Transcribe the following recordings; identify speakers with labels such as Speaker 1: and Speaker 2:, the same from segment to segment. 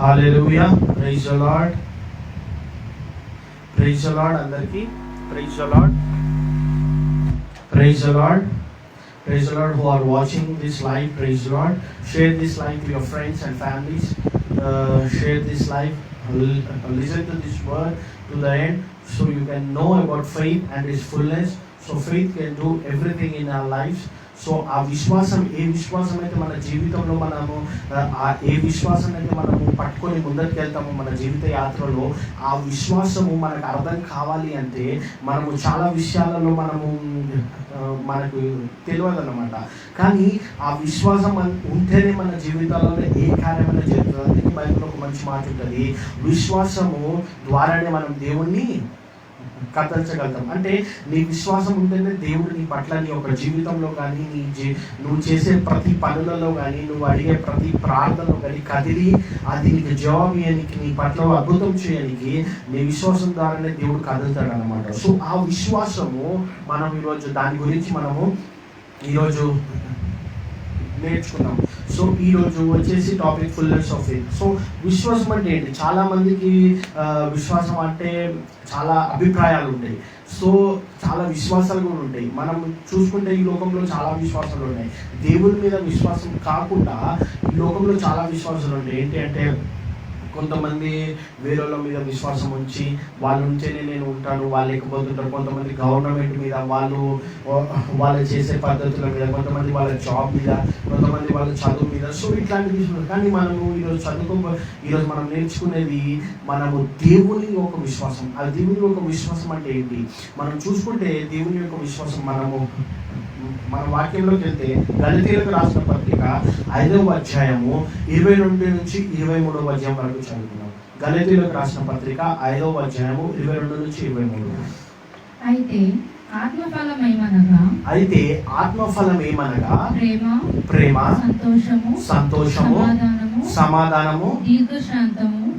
Speaker 1: Hallelujah. Praise the Lord. Praise the Lord అందరికీ. Praise the Lord. Praise the Lord. Praise the Lord who are watching this live. Praise the Lord. Share this live to your friends and families. Share this live. Listen to this word to the end so you can know about faith and its fullness. So faith can do everything in our lives. So ఆ విశ్వాసం, ఏ విశ్వాసం అయితే మన జీవితంలో మనము ఏ విశ్వాసం అయితే మనము పట్టుకొని ముందరికి వెళ్తామో మన జీవిత యాత్రలో, ఆ విశ్వాసము మనకు అర్థం కావాలి అంటే మనము చాలా విషయాలలో మనకు తెలియదు అన్నమాట. కానీ ఆ విశ్వాసం ఉంటేనే మన జీవితాలలో ఏ కార్యమైనా జరుగుతుంది. అందుకే బైబిల్లో ఒక మంచి మాట ఉంటుంది, విశ్వాసము ద్వారానే మనం దేవుణ్ణి కథించగలుగుతాం. అంటే నీ విశ్వాసం ఉంటేనే దేవుడు నీ పట్ల నీ యొక్క జీవితంలో కానీ నువ్వు చేసే ప్రతి పనులలో కానీ నువ్వు అడిగే ప్రతి ప్రార్థనలో కానీ కదిలి అది నీకు జవాబు ఇవ్వడానికి, నీ పట్ల అద్భుతం చేయడానికి నీ విశ్వాసం ద్వారానే దేవుడు కదులుతాడు అన్నమాట. సో ఆ విశ్వాసము మనం ఈరోజు దాని గురించి మనము ఈరోజు నేర్చుకున్నాం. సో ఈరోజు వచ్చేసి topic fullness of faith. So విశ్వాసం అంటే ఏంటి? చాలా మందికి విశ్వాసం అంటే చాలా అభిప్రాయాలు ఉంటాయి. సో చాలా విశ్వాసాలు కూడా ఉంటాయి. మనం చూసుకుంటే ఈ లోకంలో చాలా విశ్వాసాలు ఉన్నాయి. దేవుని మీద విశ్వాసం కాకుండా ఈ లోకంలో చాలా విశ్వాసాలు ఉంటాయి. ఏంటి అంటే కొంతమంది వేరేల మీద విశ్వాసం ఉంచి వాళ్ళు ఉంటేనే నేను ఉంటాను, వాళ్ళు లేకపోతుంటారు. కొంతమంది గవర్నమెంట్ మీద, వాళ్ళు చేసే పద్ధతుల మీద, కొంతమంది వాళ్ళ జాబ్ మీద, కొంతమంది వాళ్ళ చదువు మీద. సో ఇట్లాంటి విషయాలు. కానీ మనము ఈరోజు మనం నేర్చుకునేది మనము దేవుని యొక్క విశ్వాసం. ఆ దేవుని యొక్క విశ్వాసం అంటే ఏంటి? మనం చూసుకుంటే దేవుని యొక్క విశ్వాసం మన వాక్యంలోకి వెళ్తే గలతీయులకు రాసిన పత్రిక 5వ అధ్యాయము 22 నుంచి 23వ అధ్యాయం వరకు చదువుకున్నాం. గలతీయులకు రాసిన పత్రిక 5వ అధ్యాయము 22 నుంచి 23.
Speaker 2: అయితే ఆత్మఫలం ఏమనగా ప్రేమ, సంతోషము,
Speaker 1: సమాధానము,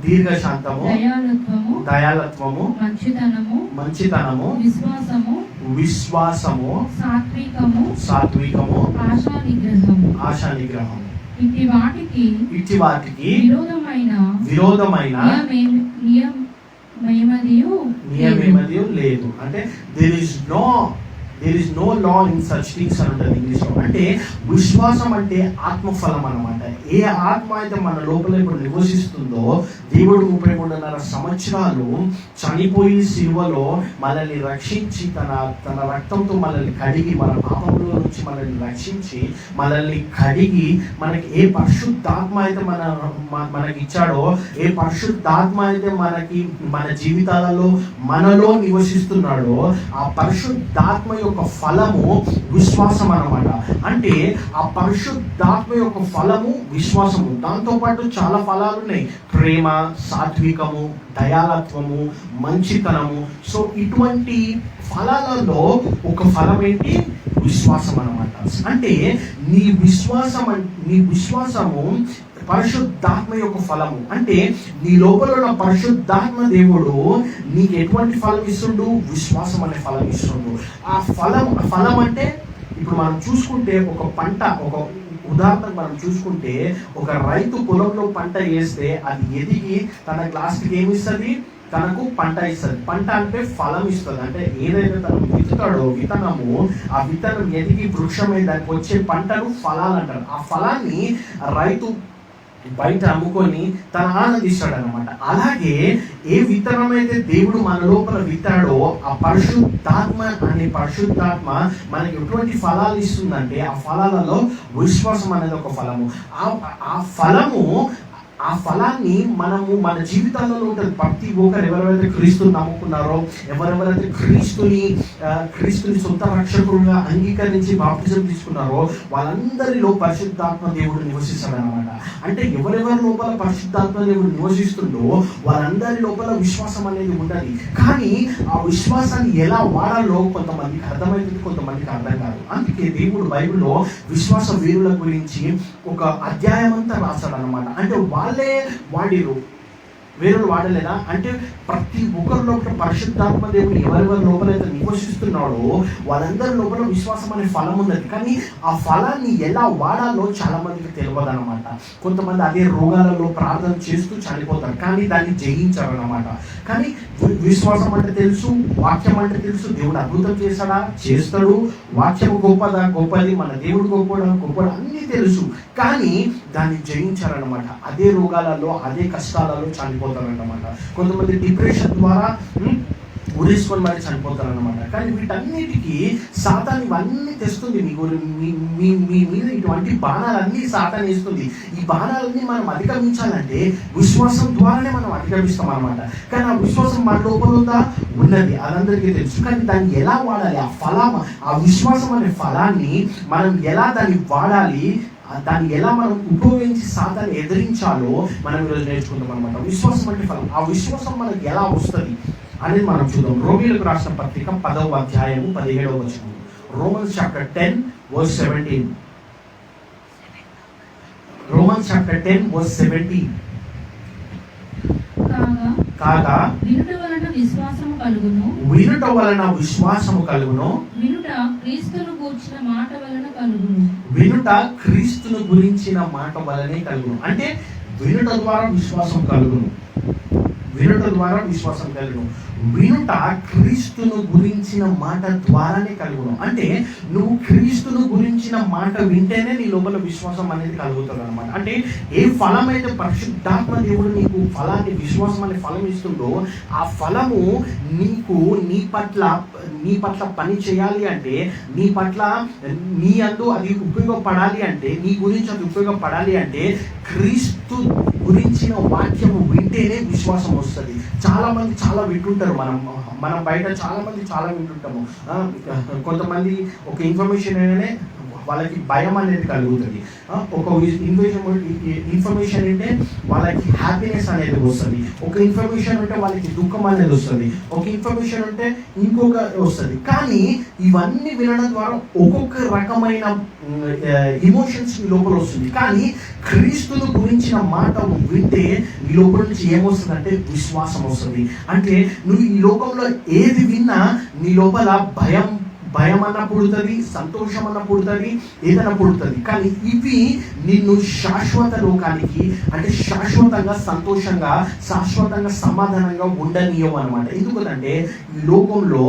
Speaker 1: దీర్ఘశాంతము, దయాళత్వము, మంచితనము, విశ్వాసము, సాత్వికము, ఆశా నిగ్రహము. ఇట్టి వాటికి విరోధమైన నియమేమదియు లేదు. అంటే there is no law in such things అని ఉంటుంది ఇంగ్లీష్లో. అంటే విశ్వాసం అంటే ఆత్మఫలం అన్నమాట. ఏ ఆత్మ అయితే మన లోపల ఇప్పుడు నివసిస్తుందో, దేవుడు 33.5 సంవత్సరాలు చనిపోయి సిలువలో మనల్ని రక్షించి తన రక్తంతో మనల్ని కడిగి, మన పాపంలో నుంచి మనల్ని రక్షించి మనల్ని కడిగి, మనకి ఏ పరిశుద్ధాత్మ అయితే మనకి ఇచ్చాడో, ఏ పరిశుద్ధాత్మ అయితే మన జీవితాలలో మనలో నివసిస్తున్నాడో, ఆ పరిశుద్ధాత్మ యొక్క ఫలము విశ్వాసం అన్నమాట. అంటే ఆ పరిశుద్ధాత్మ యొక్క ఫలము విశ్వాసము. దాంతోపాటు చాలా ఫలాలు ఉన్నాయి. ప్రేమ, సాత్వికము, దయాళత్వము, మంచితనము. సో ఇటువంటి ఫలాలలో ఒక ఫలం ఏంటి? విశ్వాసం అన్నమాట. అంటే నీ విశ్వాసము పరిశుద్ధాత్మ యొక్క ఫలము. అంటే నీ లోపల ఉన్న పరిశుద్ధాత్మ దేవుడు నీకు ఎటువంటి ఫలం ఇస్తుండు? విశ్వాసం అనే ఫలం ఇస్తుండు. ఆ ఫలం అంటే ఇప్పుడు మనం చూసుకుంటే ఒక పంట, ఒక ఉదాహరణకు మనం చూసుకుంటే ఒక రైతు పొలంలో పంట వేస్తే అది ఎదిగి తన గ్లాస్కి ఏమి ఇస్తుంది? తనకు పంట ఇస్తుంది. పంట అంటే ఫలం ఇస్తుంది. అంటే ఏదైతే తను విత్తుతాడో విత్తనము, ఆ విత్తనం ఎదిగి వృక్షమై దానికి వచ్చే పంటను ఫలాలు అంటారు. ఆ ఫలాన్ని రైతు బయట అమ్ముకొని తన ఆనందిస్తాడు అనమాట. అలాగే ఏ విత్తనం అయితే దేవుడు మన లోపల విత్తాడో, ఆ పరిశుద్ధాత్మ మనకి ఎటువంటి ఫలాలు ఇస్తుందంటే, ఆ ఫలాలలో విశ్వాసం అనేది ఒక ఫలము. ఆ ఫలాన్ని మనము మన జీవితాల్లో ఉంటుంది. ప్రతి ఒక్కరు ఎవరెవరైతే క్రీస్తుని నమ్ముకున్నారో, ఎవరెవరైతే క్రీస్తుని సొంత రక్షకుడుగా అంగీకరించి బాప్తిజం తీసుకున్నారో, వాళ్ళందరిలో పరిశుద్ధాత్మ దేవుడు నివసిస్తాడు అనమాట. అంటే ఎవరెవరి లోపల పరిశుద్ధాత్మ దేవుడు నివసిస్తుందో వాళ్ళందరి లోపల విశ్వాసం అనేది ఉండాలి. కానీ ఆ విశ్వాసాన్ని ఎలా వాడాలో కొంతమందికి అర్థమవుతుంది, కొంతమందికి అర్థం కాదు. అందుకే దేవుడు బైబిల్లో విశ్వాస వీరుల గురించి ఒక అధ్యాయం అంతా రాస్తాడు అనమాట. అంటే వాళ్ళే వాడిరు, వేరే వాడలేదా? అంటే ప్రతి ఒక్కరి లోపల పరిశుద్ధాత్మ దేవుడు ఎవరెవరి లోపలైతే నివసిస్తున్నాడో వాళ్ళందరి లోపల విశ్వాసం అనే ఫలం ఉన్నది. కానీ ఆ ఫలాన్ని ఎలా వాడాలో చాలా మందికి తెలియదు అనమాట. కొంతమంది అదే రోగాలలో ప్రార్థన చేస్తూ చనిపోతారు, కానీ దాన్ని జయించారు అనమాట. కానీ విశ్వాసం అంటే తెలుసు, వాక్యం అంటే తెలుసు, దేవుడు అద్భుతం చేస్తాడా, చేస్తాడు, వాక్యం గొప్పది, మన దేవుడు గొప్పడు అన్నీ తెలుసు, కానీ దాన్ని జయించారనమాట. అదే రోగాలలో అదే కష్టాలలో చనిపోతారన్నమాట. కొంతమంది డిప్రెషన్ ద్వారా ఉరేసుకొని మరి చనిపోతారనమాట. కానీ వీటన్నిటికీ సాతాను ఇవన్నీ తెస్తుంది. మీ మీద ఇటువంటి బాణాలన్నీ సాతాను వేస్తుంది. ఈ బాణాలన్నీ మనం అధిగమించాలంటే విశ్వాసం ద్వారానే మనం అధిగమిస్తాం అనమాట. కానీ ఆ విశ్వాసం మన లోపల ఉందా, ఉన్నది, అదందరికీ తెలుసు. కానీ దాన్ని ఎలా వాడాలి, ఆ విశ్వాసం అనే ఫలాన్ని మనం ఎలా దాన్ని వాడాలి, దాన్ని ఎలా మనం ఉపయోగించి సాతాన్ని ఎదిరించాలో మనం ఈరోజు నేర్చుకుంటాం అనమాట. విశ్వాసం అంటే ఫలం. ఆ విశ్వాసం మనకి ఎలా వస్తుంది అనేది మనం చూద్దాం. రోమీయులకు రాసిన పత్రిక 10వ అధ్యాయము 17వ వచనం. Romans chapter 10 verse 17. Romans chapter 10 verse 17. కాగా
Speaker 2: వినుట వలన విశ్వాసము కలుగును, వినుట క్రీస్తును గూర్చిన మాట వలన కలుగును.
Speaker 1: వినుట క్రీస్తును గురించిన మాట వలనే కలుగును. అంటే వినుట ద్వారా విశ్వాసం కలుగును, వినుట ద్వారా విశ్వాసం కలుగును. వినుట క్రీస్తును గురించిన మాట ద్వారానే కలుగును. అంటే నువ్వు క్రీస్తును గురించిన మాట వింటేనే నీ లోపల విశ్వాసం అనేది కలుగుతుంది అనమాట. అంటే ఏ ఫలం అయితే పరిశుద్ధాత్మ దేవుడు నీకు ఫలాన్ని, విశ్వాసం అనే ఫలం ఇస్తుందో ఆ ఫలము నీకు నీ పట్ల పని చేయాలి అంటే, నీ పట్ల నీ అందు అది ఉపయోగపడాలి అంటే, నీ గురించి అది ఉపయోగపడాలి అంటే క్రీస్తు గురించిన వాక్యము వింటేనే విశ్వాసం వస్తుంది. చాలా మంది చాలా వింటుంటారు, మనం బయట చాలా మంది చాలా వింటుంటాము. కొంతమంది ఒక ఇన్ఫర్మేషన్ అయినా వాళ్ళకి భయం అనేది కలుగుతుంది. ఒక ఇన్ఫర్మేషన్ అంటే వాళ్ళకి హ్యాపీనెస్ అనేది వస్తుంది, ఒక ఇన్ఫర్మేషన్ ఉంటే వాళ్ళకి దుఃఖం అనేది వస్తుంది, ఒక ఇన్ఫర్మేషన్ ఉంటే ఇంకొక వస్తుంది. కానీ ఇవన్నీ వినడం ద్వారా ఒక్కొక్క రకమైన ఇమోషన్స్ మీ లోపల వస్తుంది. కానీ క్రీస్తును గురించిన మాట వింటే ఈ లోపల నుంచి ఏమొస్తుంది అంటే విశ్వాసం వస్తుంది. అంటే నువ్వు ఈ లోకంలో ఏది విన్నా నీ లోపల భయం అన్న పుడుతుంది, సంతోషం అన్న పుడుతుంది, ఏదైనా పుడుతుంది. కానీ ఇవి నిన్ను శాశ్వత లోకానికి, అంటే శాశ్వతంగా సంతోషంగా, శాశ్వతంగా సమాధానంగా ఉండనీయవు అనమాట. ఎందుకంటే ఈ లోకంలో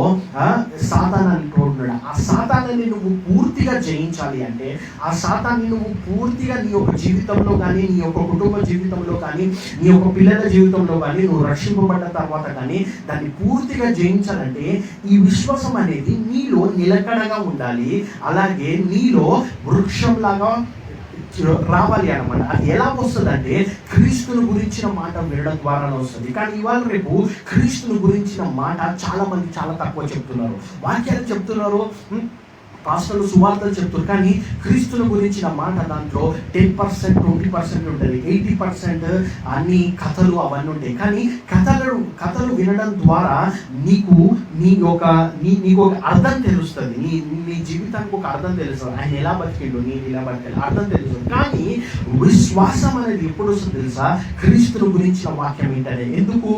Speaker 1: సాతాను అంటున్నాడు. ఆ సాతాన్ని నువ్వు పూర్తిగా జయించాలి అంటే, ఆ సాతాన్ని నువ్వు పూర్తిగా నీ యొక్క జీవితంలో కానీ, నీ యొక్క కుటుంబ జీవితంలో కానీ, నీ యొక్క పిల్లల జీవితంలో కానీ, నువ్వు రక్షింపబడ్డ తర్వాత కానీ దాన్ని పూర్తిగా జయించాలంటే ఈ విశ్వాసం అనేది నీలో నిలకడగా ఉండాలి. అలాగే నీలో వృక్షంలాగా రావాలి అనమాట. అది ఎలా వస్తుంది అంటే క్రీస్తును గురించిన మాట వినడం ద్వారానే వస్తుంది. కానీ ఇవాళ రేపు క్రీస్తును గురించిన మాట చాలా మంది చాలా తక్కువ చెప్తున్నారు, వాక్యాలు చెప్తున్నారు, పాస్టర్లు సువార్తలు చెప్తారు. కానీ క్రీస్తుల గురించిన మాట దాంట్లో 10%, 20% ఉంటుంది, 80% అన్ని కథలు అవన్నీ ఉంటాయి. కానీ కథలు వినడం ద్వారా నీకు ఒక అర్థం తెలుస్తుంది, నీ జీవితానికి ఒక అర్థం తెలుస్తుంది. ఆయన ఎలా బతికిండు, నేను ఎలా బతికాలి, అర్థం తెలుస్తుంది. కానీ విశ్వాసం అనేది ఎప్పుడు వస్తుంది తెలుసా? క్రీస్తుల గురించిన వాక్యం ఏంటనే. ఎందుకు?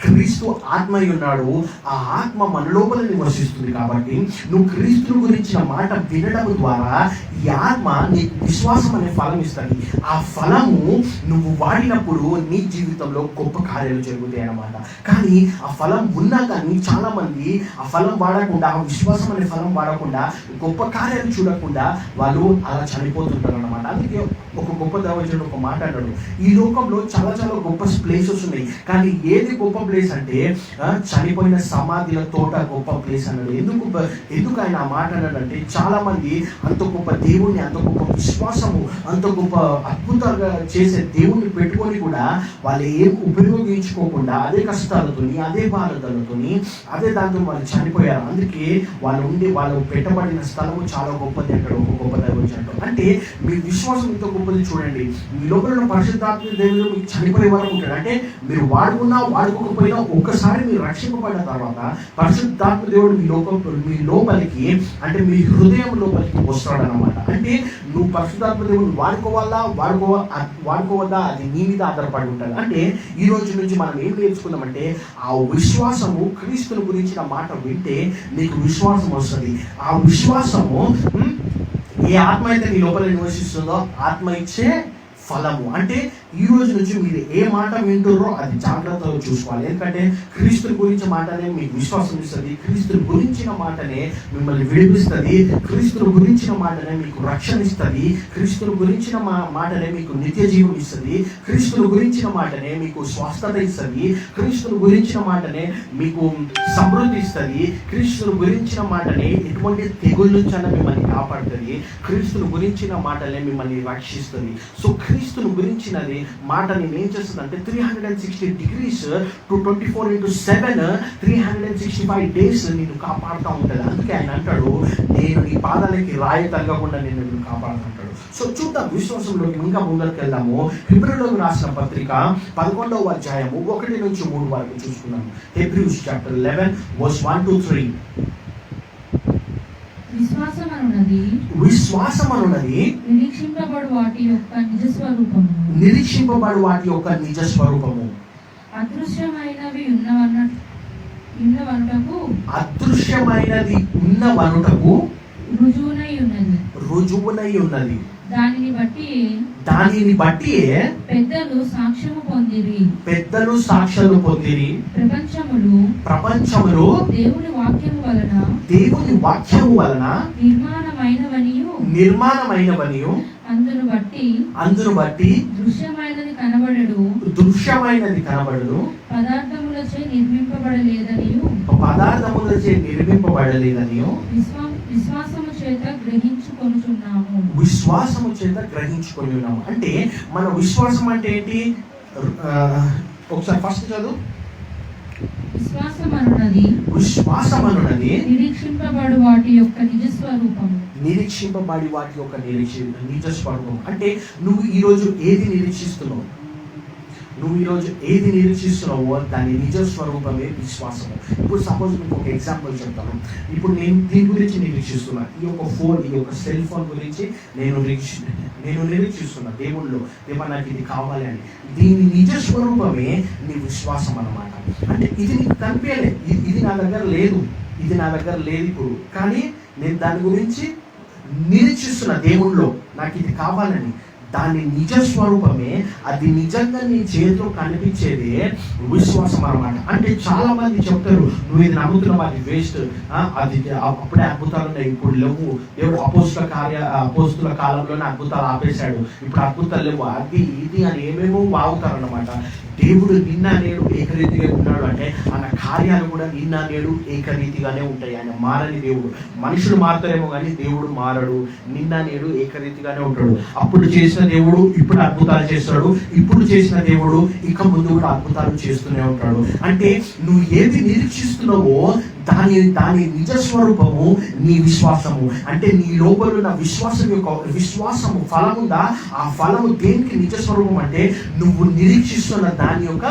Speaker 1: క్రీస్తు ఆత్మ ఉన్నాడు, ఆ ఆత్మ మన లోపల నివసిస్తుంది. కాబట్టి నువ్వు క్రీస్తుల గురించిన మాట వినడం ద్వారా ఈ ఆత్మ నీకు విశ్వాసం అనే ఫలం ఇస్తుంది. ఆ ఫలము నువ్వు వాడినప్పుడు నీ జీవితంలో గొప్ప కార్యాలు జరుగుతాయి అన్నమాట. కానీ ఆ ఫలం ఉన్నా కానీ చాలా మంది ఆ ఫలం వాడకుండా, ఆ విశ్వాసం అనే ఫలం వాడకుండా, గొప్ప కార్యాలు చూడకుండా వాళ్ళు అలా చనిపోతుంటారు అన్నమాట. అందుకే ఒక గొప్ప దైవజనుడు ఒక మాట అన్నాడు, ఈ లోకంలో చాలా చాలా గొప్ప ప్లేసెస్ ఉన్నాయి, కానీ ఏది గొప్ప ప్లేస్ అంటే చనిపోయిన సమాధిల తోట గొప్ప ప్లేస్ అన్నాడు. ఎందుకు ఆయన ఆ మాట అన్నాడంటే, చాలా మంది అంత గొప్ప దేవుణ్ణి, అంత గొప్ప విశ్వాసము, అంత గొప్ప అద్భుతంగా చేసే దేవుణ్ణి పెట్టుకొని కూడా వాళ్ళు ఏం ఉపయోగించుకోకుండా అదే కష్టాలతోని, అదే బాధలతోని, అదే దాంతో వాళ్ళు చనిపోయారు. అందుకే వాళ్ళు పెట్టబడిన స్థలము చాలా గొప్పది అంటాడు ఒక గొప్ప దైవజనుడు. అంటే మీ విశ్వాసం ఇంత గొప్పది చూడండి. మీ లోపల ఉన్న పరిశుద్ధాత్మ దేవుడు మీకు చనిపోయే వరకు ఉంటాడు. అంటే మీరు వాడుకున్నా వాడుకోకపోయినా ఒక్కసారి మీరు రక్షింపబడిన తర్వాత పరిశుద్ధాత్మ దేవుడు మీ లోపలికి అంటే మీ హృదయం లోపలికి వస్తాడనమాట. అంటే నువ్వు పరిశుద్ధాత్మ దేవుడు వాడుకోవద్దా అది నీ మీద ఆధారపడి ఉంటుంది. అంటే ఈ రోజు నుంచి మనం ఏం నేర్చుకుందామంటే ఆ విశ్వాసము క్రీస్తుని గురించిన మాట వింటే నీకు విశ్వాసం వస్తుంది. ఆ విశ్వాసము ఏ ఆత్మ అయితే నీ లోపల నివసిస్తుందో ఆత్మ ఇచ్చే ఫలము. అంటే ఈ రోజు నుంచి మీరు ఏ మాట వింటుర్రో అది జాగ్రత్తగా చూసుకోవాలి. ఎందుకంటే క్రీస్తు గురించి మాటనే మీకు విశ్వాసం ఇస్తుంది, క్రీస్తు గురించిన మాటనే మిమ్మల్ని విడిపిస్తుంది, క్రీస్తుని గురించిన మాటనే మీకు రక్షణ ఇస్తుంది, క్రీస్తుని గురించిన మాటనే మీకు నిత్య జీవం ఇస్తుంది, క్రీస్తుని గురించిన మాటనే మీకు స్వస్థత ఇస్తుంది, క్రీస్తుని గురించిన మాటనే మీకు సమృద్ధి ఇస్తుంది, క్రీస్తుని గురించిన మాటనే ఎటువంటి తెగుళ్ళ నుంచి మిమ్మల్ని కాపాడుతుంది, క్రీస్తుని గురించిన మాటనే మిమ్మల్ని రక్షిస్తుంది. సో క్రీస్తుని గురించినది మాట నేను ఏం చేస్తుందంటే 360 degrees to 24/7 365 days నేను కాపాడుతూ ఉంటుంది. అందుకే ఆయన అంటాడు, నేను నీ పాదాలకి రాయి తగ్గకుండా నేను కాపాడుతుంటాడు. సో చూద్దాం, విశ్వాసంలోకి ఇంకా ముందరికి వెళ్దాము. హెబ్రీయులకు రాసిన పత్రిక 11వ అధ్యాయము 1 నుంచి 3 వరకు చూసుకున్నాము. హెబ్రీస్ చాప్టర్ 11 verse 1 to 3. విశ్వాసం అనున్నది
Speaker 2: నిరీక్షింపబడు వాటి యొక్క నిజ స్వరూపము, అదృశ్యమైనది ఉన్నవనుటకు రుజువునై ఉన్నది. దానిని బట్టి పెద్దలు సాక్ష్యము పొందిరి. ప్రపంచములు దేవుని వాక్యము వలన నిర్మాణమైనవనియు అందును బట్టి దృశ్యమైనది కనబడదు పదార్థములచే నిర్మింపబడలేదనియు విశ్వాసము చేత గ్రహించుకొనుచున్నాము. అంటే మన విశ్వాసం అంటే ఏంటి? ఒకసారి ఫస్ట్ చదువు. విశ్వాసం అనున్నది నిరీక్షింపబడి వాటి యొక్క నిజ స్వరూపం. అంటే నువ్వు ఈరోజు ఏది నిరీక్షిస్తున్నావో దాని నిజ స్వరూపమే విశ్వాసము. ఇప్పుడు సపోజ్ మీకు ఒక ఎగ్జాంపుల్ చెప్తాను. ఇప్పుడు నేను దీని గురించి నిరీక్షిస్తున్నా, ఈ యొక్క సెల్ ఫోన్ గురించి నేను నిరీక్షిస్తున్నా దేవుళ్ళు, దేవా నాకు ఇది కావాలి అని. దీని నిజ స్వరూపమే నీ విశ్వాసం అన్నమాట. అంటే ఇది నీకు కనిపించలేదు, ఇది నా దగ్గర లేదు ఇప్పుడు, కానీ నేను దాని గురించి నిరీక్షిస్తున్నా దేవుళ్ళో నాకు ఇది కావాలని. దాని నిజ స్వరూపమే, అది నిజంగా నీ చేతిలో కనిపించేదే విశ్వాసం అన్నమాట. అంటే చాలా మంది చెప్తారు, నువ్వు ఇది నమ్ముతున్నావు, అది వేస్ట్, అది అప్పుడే అద్భుతాలు ఉన్నాయి, ఇప్పుడు లేవు, దేవుడు అపోస్తుల కాలంలోనే అద్భుతాలు ఆపేశాడు, ఇప్పుడు అద్భుతాలు లేవు, అది ఇది అని ఏమేమో వాగుతారు అన్నమాట. దేవుడు నిన్న నేడు ఏకరీతిగా ఉన్నాడు అంటే ఆయన కార్యాలు కూడా నిన్న నేడు ఏకరీతిగానే ఉంటాయి. ఆయన మారని దేవుడు. మనుషులు మారుతారేమో కానీ దేవుడు మారడు, నిన్న నేడు ఏకరీతిగానే ఉంటాడు. అప్పుడు చేసిన దేవుడు ఇప్పుడు అద్భుతాలు చేస్తాడు, ఇప్పుడు చేసిన దేవుడు ఇక ముందు కూడా అద్భుతాలు చేస్తూనే ఉంటాడు. అంటే నువ్వు ఏది నిరీక్షిస్తున్నావో దాని నిజ స్వరూపము నీ విశ్వాసము. అంటే నీ లోపల ఉన్న విశ్వాసము ఫలం ఉందా, ఆ ఫలము దేనికి నిజ స్వరూపం అంటే నువ్వు నిరీక్షిస్తున్న దాని యొక్క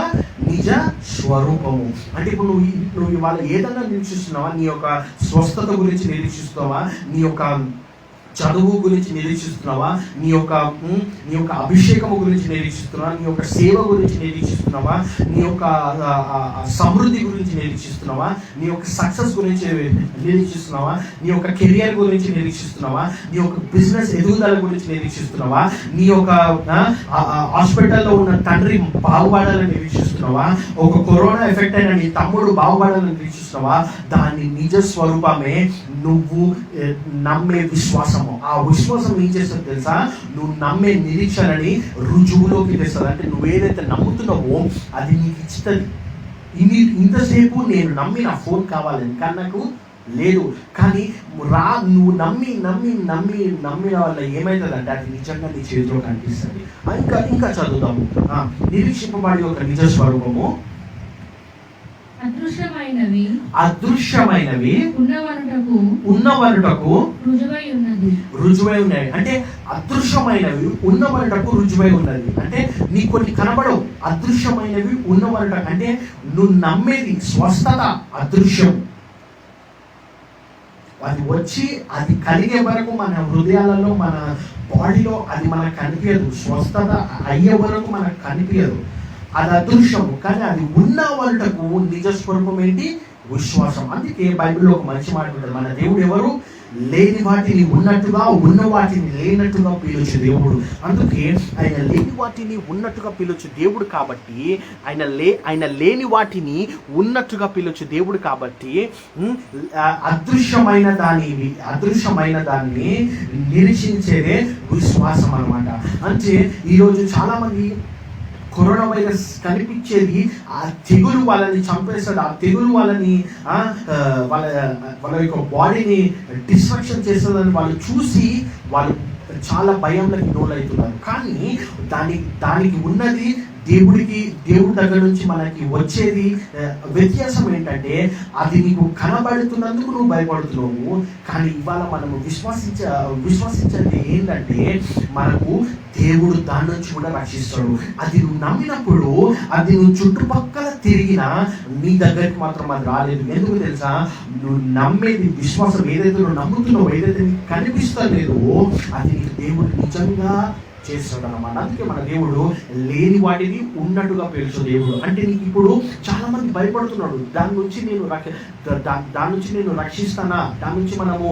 Speaker 2: నిజ స్వరూపము. అంటే ఇప్పుడు నువ్వు ఇవాళ ఏదైనా నిరీక్షిస్తున్నావా? నీ యొక్క స్వస్థత గురించి నిరీక్షిస్తున్నావా? నీ యొక్క చదువు గురించి నిరీక్షిస్తున్నావా? నీ యొక్క అభిషేకము గురించి నిరీక్షిస్తున్నావా? నీ యొక్క సేవ గురించి నిరీక్షిస్తున్నావా? నీ యొక్క సమృద్ధి గురించి నిరీక్షిస్తున్నావా? నీ యొక్క సక్సెస్ గురించి నిరీక్షిస్తున్నావా? నీ యొక్క కెరియర్ గురించి నిరీక్షిస్తున్నావా? నీ యొక్క బిజినెస్ ఎదుగుదల గురించి నిరీక్షిస్తున్నావా? నీ యొక్క హాస్పిటల్లో ఉన్న తండ్రి బాగుపడాలని నిరీక్షిస్తున్నావా? ఒక కరోనా ఎఫెక్ట్ అయిన నీ తమ్ముడు బాగుపడాలని నిరీక్షిస్తున్నావా? దాని నిజ స్వరూపమే నువ్వు నమ్మే విశ్వాసము. ఆ విశ్వాసం ఏం చేస్తుంది తెలుసా? నువ్వు నమ్మే నిరీక్షణని రుజువులోకి తెస్తుంది. అంటే నువ్వు ఏదైతే నమ్ముతున్నావో అది నీకు ఇస్తుంది. ఇంతసేపు నేను నమ్మి నా ఫోన్ కావాలని కానీ నాకు లేదు, కానీ నువ్వు నమ్మిన వల్ల ఏమవుతుందంటే అది నిజంగా నీ చేతిలో కనిపిస్తుంది. ఇంకా చదువుతాము. నిరీక్షింపబడి ఒక నిజ స్వరూపము అదృశ్యమైనవి ఉన్నవనుటకు రుజువై ఉన్నాయి. అంటే అదృశ్యమైనవి ఉన్నవనుటకు రుజువై ఉన్నది. అంటే నీ కొన్ని కనబడవు, అదృశ్యమైనవి ఉన్నవనుట అంటే నువ్వు నమ్మేది స్వస్థత అదృశ్యం. అది వచ్చి అది కలిగే వరకు మన హృదయాలలో మన బాడీలో అది మనకు కనిపించదు. స్వస్థత అయ్యే వరకు మనకు కనిపించదు, అది అదృశ్యము. కానీ అది ఉన్న వాళ్ళకు నిజ స్వరూపం ఏంటి? విశ్వాసం. అందుకే బైబిల్లో ఒక మంచి మాట ఉంటుంది, మన దేవుడు ఎవరు? లేని వాటిని ఉన్నట్టుగా, ఉన్న వాటిని లేనట్టుగా పిలుచు దేవుడు. అందుకే ఆయన లేని వాటిని ఉన్నట్టుగా పిలుచు దేవుడు కాబట్టి, ఆయన లేని వాటిని ఉన్నట్టుగా పిలుచు దేవుడు కాబట్టి అదృశ్యమైన దాన్ని నిరీక్షించేదే విశ్వాసం అన్నమాట. అంటే ఈరోజు చాలా మంది కరోనా వైరస్ కనిపించేది ఆ తెగులు వాళ్ళని చంపేస్తాడు, ఆ తెగులు వాళ్ళని వాళ్ళ యొక్క బాడీని డిస్ట్రక్షన్ చేస్తుందని వాళ్ళు చూసి వాళ్ళు చాలా భయంలోకి లోనవుతున్నారు. కానీ దానికి ఉన్నది దేవుడి దగ్గర నుంచి మనకి వచ్చేది వ్యత్యాసం ఏంటంటే, అది నీకు కనబడుతున్నందుకు నువ్వు భయపడుతున్నావు. కానీ ఇవాళ మనము విశ్వసించేది ఏంటంటే, మనకు దేవుడు దాని నుంచి కూడా రక్షిస్తాడు. అది నువ్వు నమ్మినప్పుడు అది నువ్వు చుట్టుపక్కల తిరిగినా నీ దగ్గరికి మాత్రం అది రాలేదు. ఎందుకు తెలుసా? నువ్వు నమ్మేది విశ్వాసం, ఏదైతే నువ్వు నమ్ముతున్నావు, ఏదైతే నీకు కనిపిస్తలేదో అది నీకు దేవుడు నిజంగా చేస్తాడు అన్నమాట. అందుకే మన దేవుడు లేని వాటిని ఉన్నట్టుగా పేల్చు దేవుడు. అంటే నీకు ఇప్పుడు చాలా మంది భయపడుతున్నాడు, దాని నుంచి నేను రక్షిస్తానా, దాని నుంచి మనము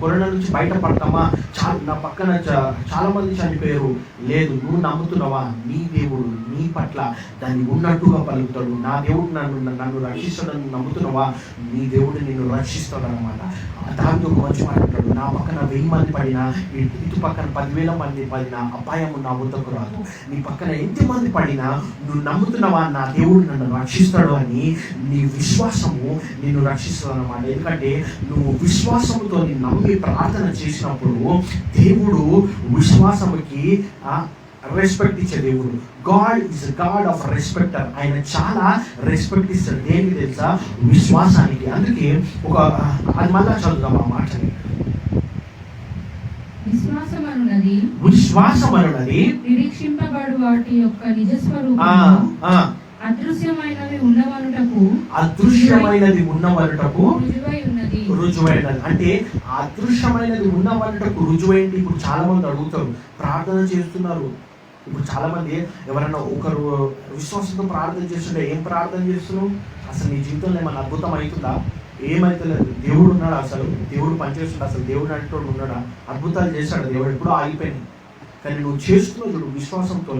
Speaker 2: కరోనా నుంచి బయటపడతామా, నా పక్కన చాలా మంది చనిపోయారు. లేదు, నువ్వు నమ్ముతున్నావా? నీ దేవుడు నీ పట్ల దాన్ని ఉన్నట్టుగా పలుకుతాడు. నా దేవుడు నన్ను రక్షిస్తాడని నమ్ముతున్నావా? నీ దేవుడు నిన్ను రక్షిస్తాడు అనమాట. దాంతో ఒక మంచి మాట అంటాడు, నా పక్కన 1000 మంది పడినా, ఇటు పక్కన 10,000 మంది పడినా అపాయము నా వద్దకు రాదు. నీ పక్కన ఎంతమంది పడినా నువ్వు నమ్ముతున్నావా? నా దేవుడు నన్ను రక్షిస్తాడు అని నీ విశ్వాసము నిన్ను రక్షిస్తుంది అనమాట. ఎందుకంటే నువ్వు విశ్వాసముతో నమ్మి ప్రార్థన చేసినప్పుడు దేవుడు విశ్వాసముకి రెస్పెక్ట్ ఇచ్చే దేవుడు. God is God of respecter. ఆయన చాలా రెస్పెక్ట్ ఇస్తాడు. దేనికి తెలుసా? విశ్వాసానికి. అందుకే అది మళ్ళా చదువుదాం ఆ మాటని. విశ్వాసమనున్నది
Speaker 3: నిరీక్షింపబడు వాటి యొక్క నిజ స్వరూపము అదృశ్యమైనది
Speaker 2: ఉన్నవనుటకు రుజువైనది. అంటే అదృశ్యమైనది ఉన్నవనుటకు రుజువైంది. ఇప్పుడు చాలా మంది అడుగుతారు, ప్రార్థన చేస్తున్నారు. ఇప్పుడు చాలా మంది ఎవరైనా ఒకరు విశ్వాసంతో ప్రార్థన చేస్తుంటే, ఏం ప్రార్థన చేస్తున్నావు? అసలు నీ జీవితంలో ఏమైనా అద్భుతం అవుతుందా? ఏమైతలేదు. దేవుడు ఉన్నాడు, అసలు దేవుడు పనిచేస్తున్నాడు, అసలు దేవుడు అంటూ ఉన్నాడా? అద్భుతాలు చేశాడు దేవుడు, ఎప్పుడో ఆగిపోయింది. కానీ నువ్వు చేస్తున్నావు చూడు విశ్వాసంతో,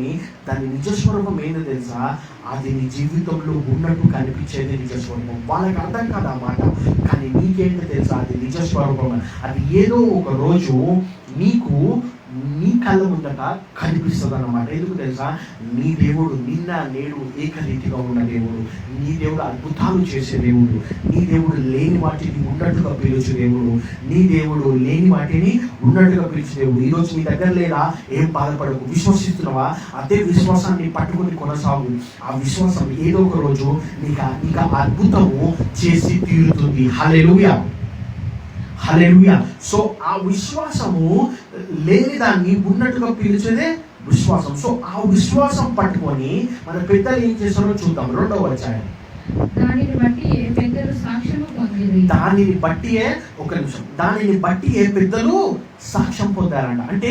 Speaker 2: దాని నిజస్వరూపం ఏందో తెలుసా? అది నీ జీవితంలో ఉన్నట్టు కనిపించేది నిజస్వరూపం. వాళ్ళకి అర్థం కాదు ఆ మాట, కానీ నీకేంటో తెలుసా? అది నిజస్వరూపం. అది ఏదో ఒక రోజు నీకు నీ కళ్ళ ముందట కనిపిస్తుంది అన్నమాట. ఎందుకు తెలుసా? నీ దేవుడు నిన్న నేడు ఏకరీతిగా ఉన్న దేవుడు. నీ దేవుడు అద్భుతాలు చేసే దేవుడు. నీ దేవుడు లేని వాటిని ఉన్నట్టుగా పిలుచు దేవుడు. నీ దేవుడు లేని వాటిని ఉన్నట్టుగా పిలిచే దేవుడు. ఈరోజు నీ దగ్గర లేదా? ఏం బాధపడకు. విశ్వసిస్తున్నావా? అదే విశ్వాసాన్ని పట్టుకుని కొనసాగు. ఆ విశ్వాసం ఏదో ఒక రోజు నీకు అద్భుతము చేసి తీరుతుంది. హల్లెలూయా, హల్లెలూయా. సో ఆ విశ్వాసము లేని దాన్ని ఉన్నట్టుగా పిలిచేదే విశ్వాసం. సో ఆ విశ్వాసం పట్టుకొని మన పెద్దలు ఏం చేస్తారో చూద్దాం. 2వ అధ్యాయం.
Speaker 3: దానిని బట్టియే పెద్దలు
Speaker 2: సాక్ష్యం పొందారంట. అంటే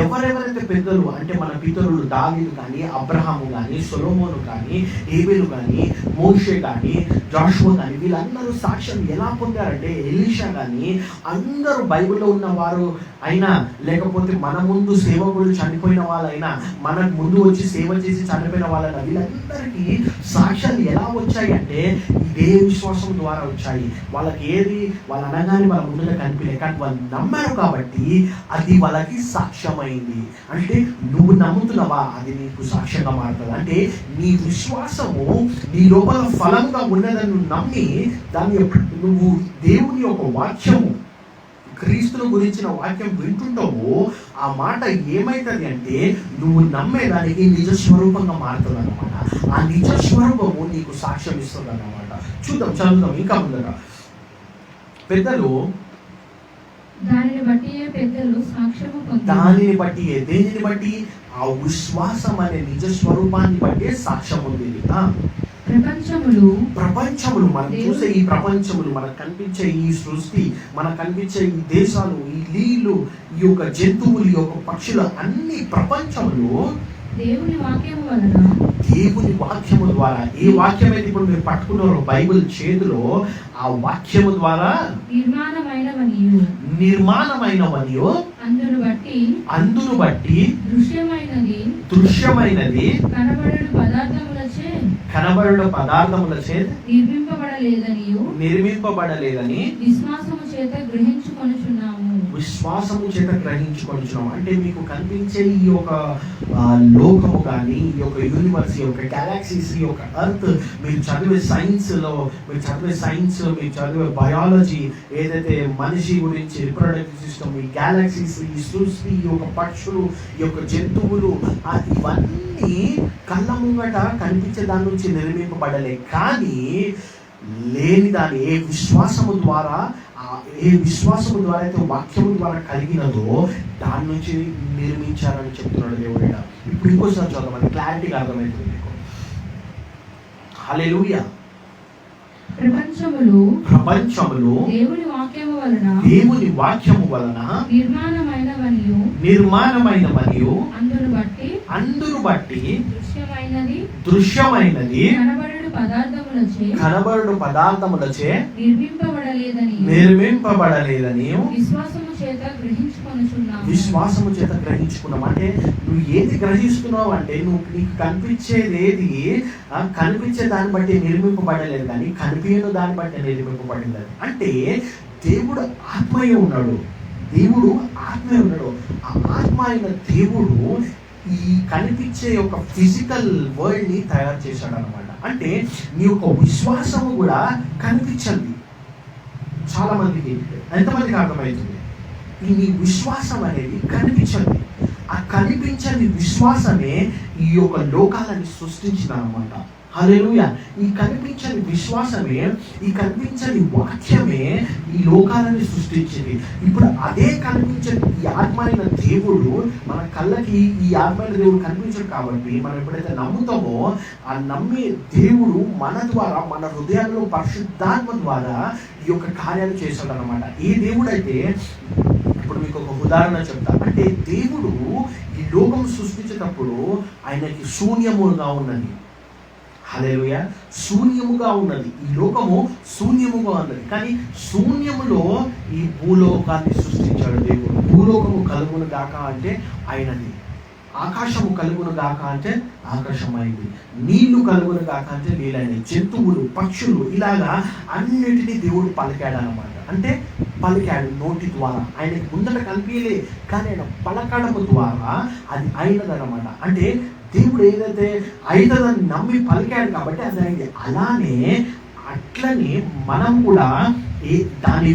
Speaker 2: ఎవరెవరైతే పెద్దలు అంటే మన పితరులు దావీదు కానీ, అబ్రహాము కానీ, సొలొమోను కానీ, ఏబేలు కానీ, మోషే కానీ, జాషువా కానీ, వీళ్ళందరూ సాక్ష్యం ఎలా పొందారంటే, ఎలీషా కానీ, అందరూ బైబిల్లో ఉన్నవారు అయినా, లేకపోతే మన ముందు సేవకులు చనిపోయిన వాళ్ళైనా, మనకు ముందు వచ్చి సేవ చేసి చనిపోయిన వాళ్ళైనా, వీళ్ళందరికీ సాక్ష్యాలు ఎలా వచ్చాయి అంటే ఇదే విశ్వాసం ద్వారా వచ్చాయి. వాళ్ళకి ఏది వాళ్ళు అనగానే వాళ్ళ ముందుగా కనిపించలేదు, కానీ వాళ్ళు నమ్మారు కాబట్టి అది వాళ్ళకి సాక్ష్యమైంది. అంటే నువ్వు నమ్ముతున్నావా? అది నీకు సాక్ష్యంగా మారుతుంది. అంటే నీ విశ్వాసము నీ లోపల ఫలంగా ఉన్నదని నువ్వు నమ్మి దాన్ని నువ్వు దేవుని యొక్క వాక్యము క్రీస్తుని గురించిన వాక్యం వింటుంటావో ఆ మాట ఏమైతుంది అంటే నువ్వు నమ్మేదానికి నిజ స్వరూపంగా మారుతుంది అన్నమాట. ఆ నిజ స్వరూపము నీకు సాక్ష్యం ఇస్తుంది అన్నమాట. చదువుదాం ఇంకా ముందర. పెద్దలు
Speaker 3: దానిని బట్టి
Speaker 2: దేనిని బట్టి ఆ విశ్వాసం అనే నిజ స్వరూపాన్ని బట్టి సాక్ష్యం ఉంది. ప్రపంచములు మనం చూసే ఈ ప్రపంచములు, మనకు కనిపించే ఈ సృష్టి, మనకు కనిపించే ఈ దేశాలు, ఈ నీళ్లు, ఈ యొక్క జంతువులు, ఈ యొక్క పక్షులు, అన్ని ప్రపంచములు
Speaker 3: దేవుని వాక్యము
Speaker 2: ద్వారా, ఏ వాక్యం అయితే ఇప్పుడు మీరు పట్టుకున్నారో బైబిల్ చేతిలో, ఆ వాక్యము ద్వారా నిర్మాణమైనవనియు అందును బట్టి దృశ్యమైనది కనబడు పదార్థములచే నిర్మింపబడలేదని
Speaker 3: విశ్వాసము చేత
Speaker 2: గ్రహించుకొనుచున్నాము. అంటే మీకు కనిపించే ఈ యొక్క లోకము కానీ, ఈ యొక్క యూనివర్స్, ఈ యొక్క గెలాక్సీస్, ఈ యొక్క ఎర్త్, మీరు చదివే సైన్స్, మీరు చదివే బయాలజీ, ఏదైతే మనిషి గురించి రిప్రొడక్టివ్ సిస్టమ్, ఈ గెలాక్సీస్, ఈ సృష్టి, ఈ యొక్క పక్షులు, ఈ యొక్క జంతువులు, ఇవన్నీ కళ్ళ ముంగట కనిపించే దాని నుంచి నిర్మింపబడలే. కానీ లేని దాన్ని ఏ విశ్వాసము ద్వారా అయితే వాక్యము ద్వారా కలిగినదో దాని నుంచి నిర్మించారని చెప్తున్నాడు దేవుడు. ఇప్పుడు ఇంకోసారి చదవమని క్లారిటీగా అర్థమవుతుంది మీకు. హల్లెలూయా.
Speaker 3: ప్రపంచములు
Speaker 2: దేవుని వాక్యము వలన నిర్మాణమైనవనియు అందును బట్టి దృశ్యమైనది కనబడు పదార్థములచే నిర్మింపబడలేదని విశ్వాసము చేత గ్రహించుకున్నాం. అంటే నువ్వు ఏది గ్రహిస్తున్నావు అంటే నీకు కనిపించేది ఏది, కనిపించే దాన్ని బట్టి నిర్మింపబడలేదు కానీ కనిపించని దాన్ని బట్టి నిర్మింపబడింది. అంటే దేవుడు ఆత్మయే ఉన్నాడు. ఆ ఆత్మ అయిన దేవుడు ఈ కనిపించే ఒక ఫిజికల్ వరల్డ్ ని తయారు చేశాడు అనమాట. అంటే నీ యొక్క విశ్వాసము కూడా కనిపించండి. చాలా మందికి, ఎంతమందికి అర్థమవుతుంది? ఈ నీ విశ్వాసం అనేది కనిపించండి. ఆ కనిపించని విశ్వాసమే ఈ యొక్క లోకాలని సృష్టించిన అనమాట. హల్లెలూయా. ఈ కనిపించని విశ్వాసమే, ఈ కనిపించని వాక్యమే ఈ లోకాలని సృష్టించింది. ఇప్పుడు అదే కనిపించని ఈ ఆత్మ అయిన దేవుడు మన కళ్ళకి, ఈ ఆత్మ అయిన దేవుడు కనిపించడు కాబట్టి మనం ఎప్పుడైతే నమ్ముతామో ఆ నమ్మే దేవుడు మన ద్వారా, మన హృదయాల్లో పరిశుద్ధాత్మ ద్వారా ఈ యొక్క కార్యాలు చేశాడు అనమాట. ఏ దేవుడైతే, ఇప్పుడు మీకు ఒక ఉదాహరణ చెప్తా. అంటే దేవుడు ఈ లోకం సృష్టించేటప్పుడు ఆయనకి శూన్యముగా ఉన్నది. హల్లెలూయా. శూన్యముగా ఉన్నది, ఈ లోకము శూన్యముగా ఉన్నది. కానీ శూన్యములో ఈ భూలోకాన్ని సృష్టించాడు దేవుడు. భూలోకము కలుగును గాక అంటే ఆయనది, ఆకాశము కలుగును గాక అంటే ఆకాశమైంది, నీళ్లు కలుగును గాక అంటే నీళ్ళైనవి, జంతువులు, పక్షులు, ఇలాగా అన్నిటినీ దేవుడు పలికాడనమాట. అంటే పలికాడు నోటి ద్వారా. ఆయనకి ముందట కనిపించలే కానీ ఆయన పలకడము ద్వారా అది అయినదనమాట. అంటే దేవుడు ఏదైతే అయినదని నమ్మి పలికాడు కాబట్టి అది అయింది. అట్లనే మనం కూడా దాని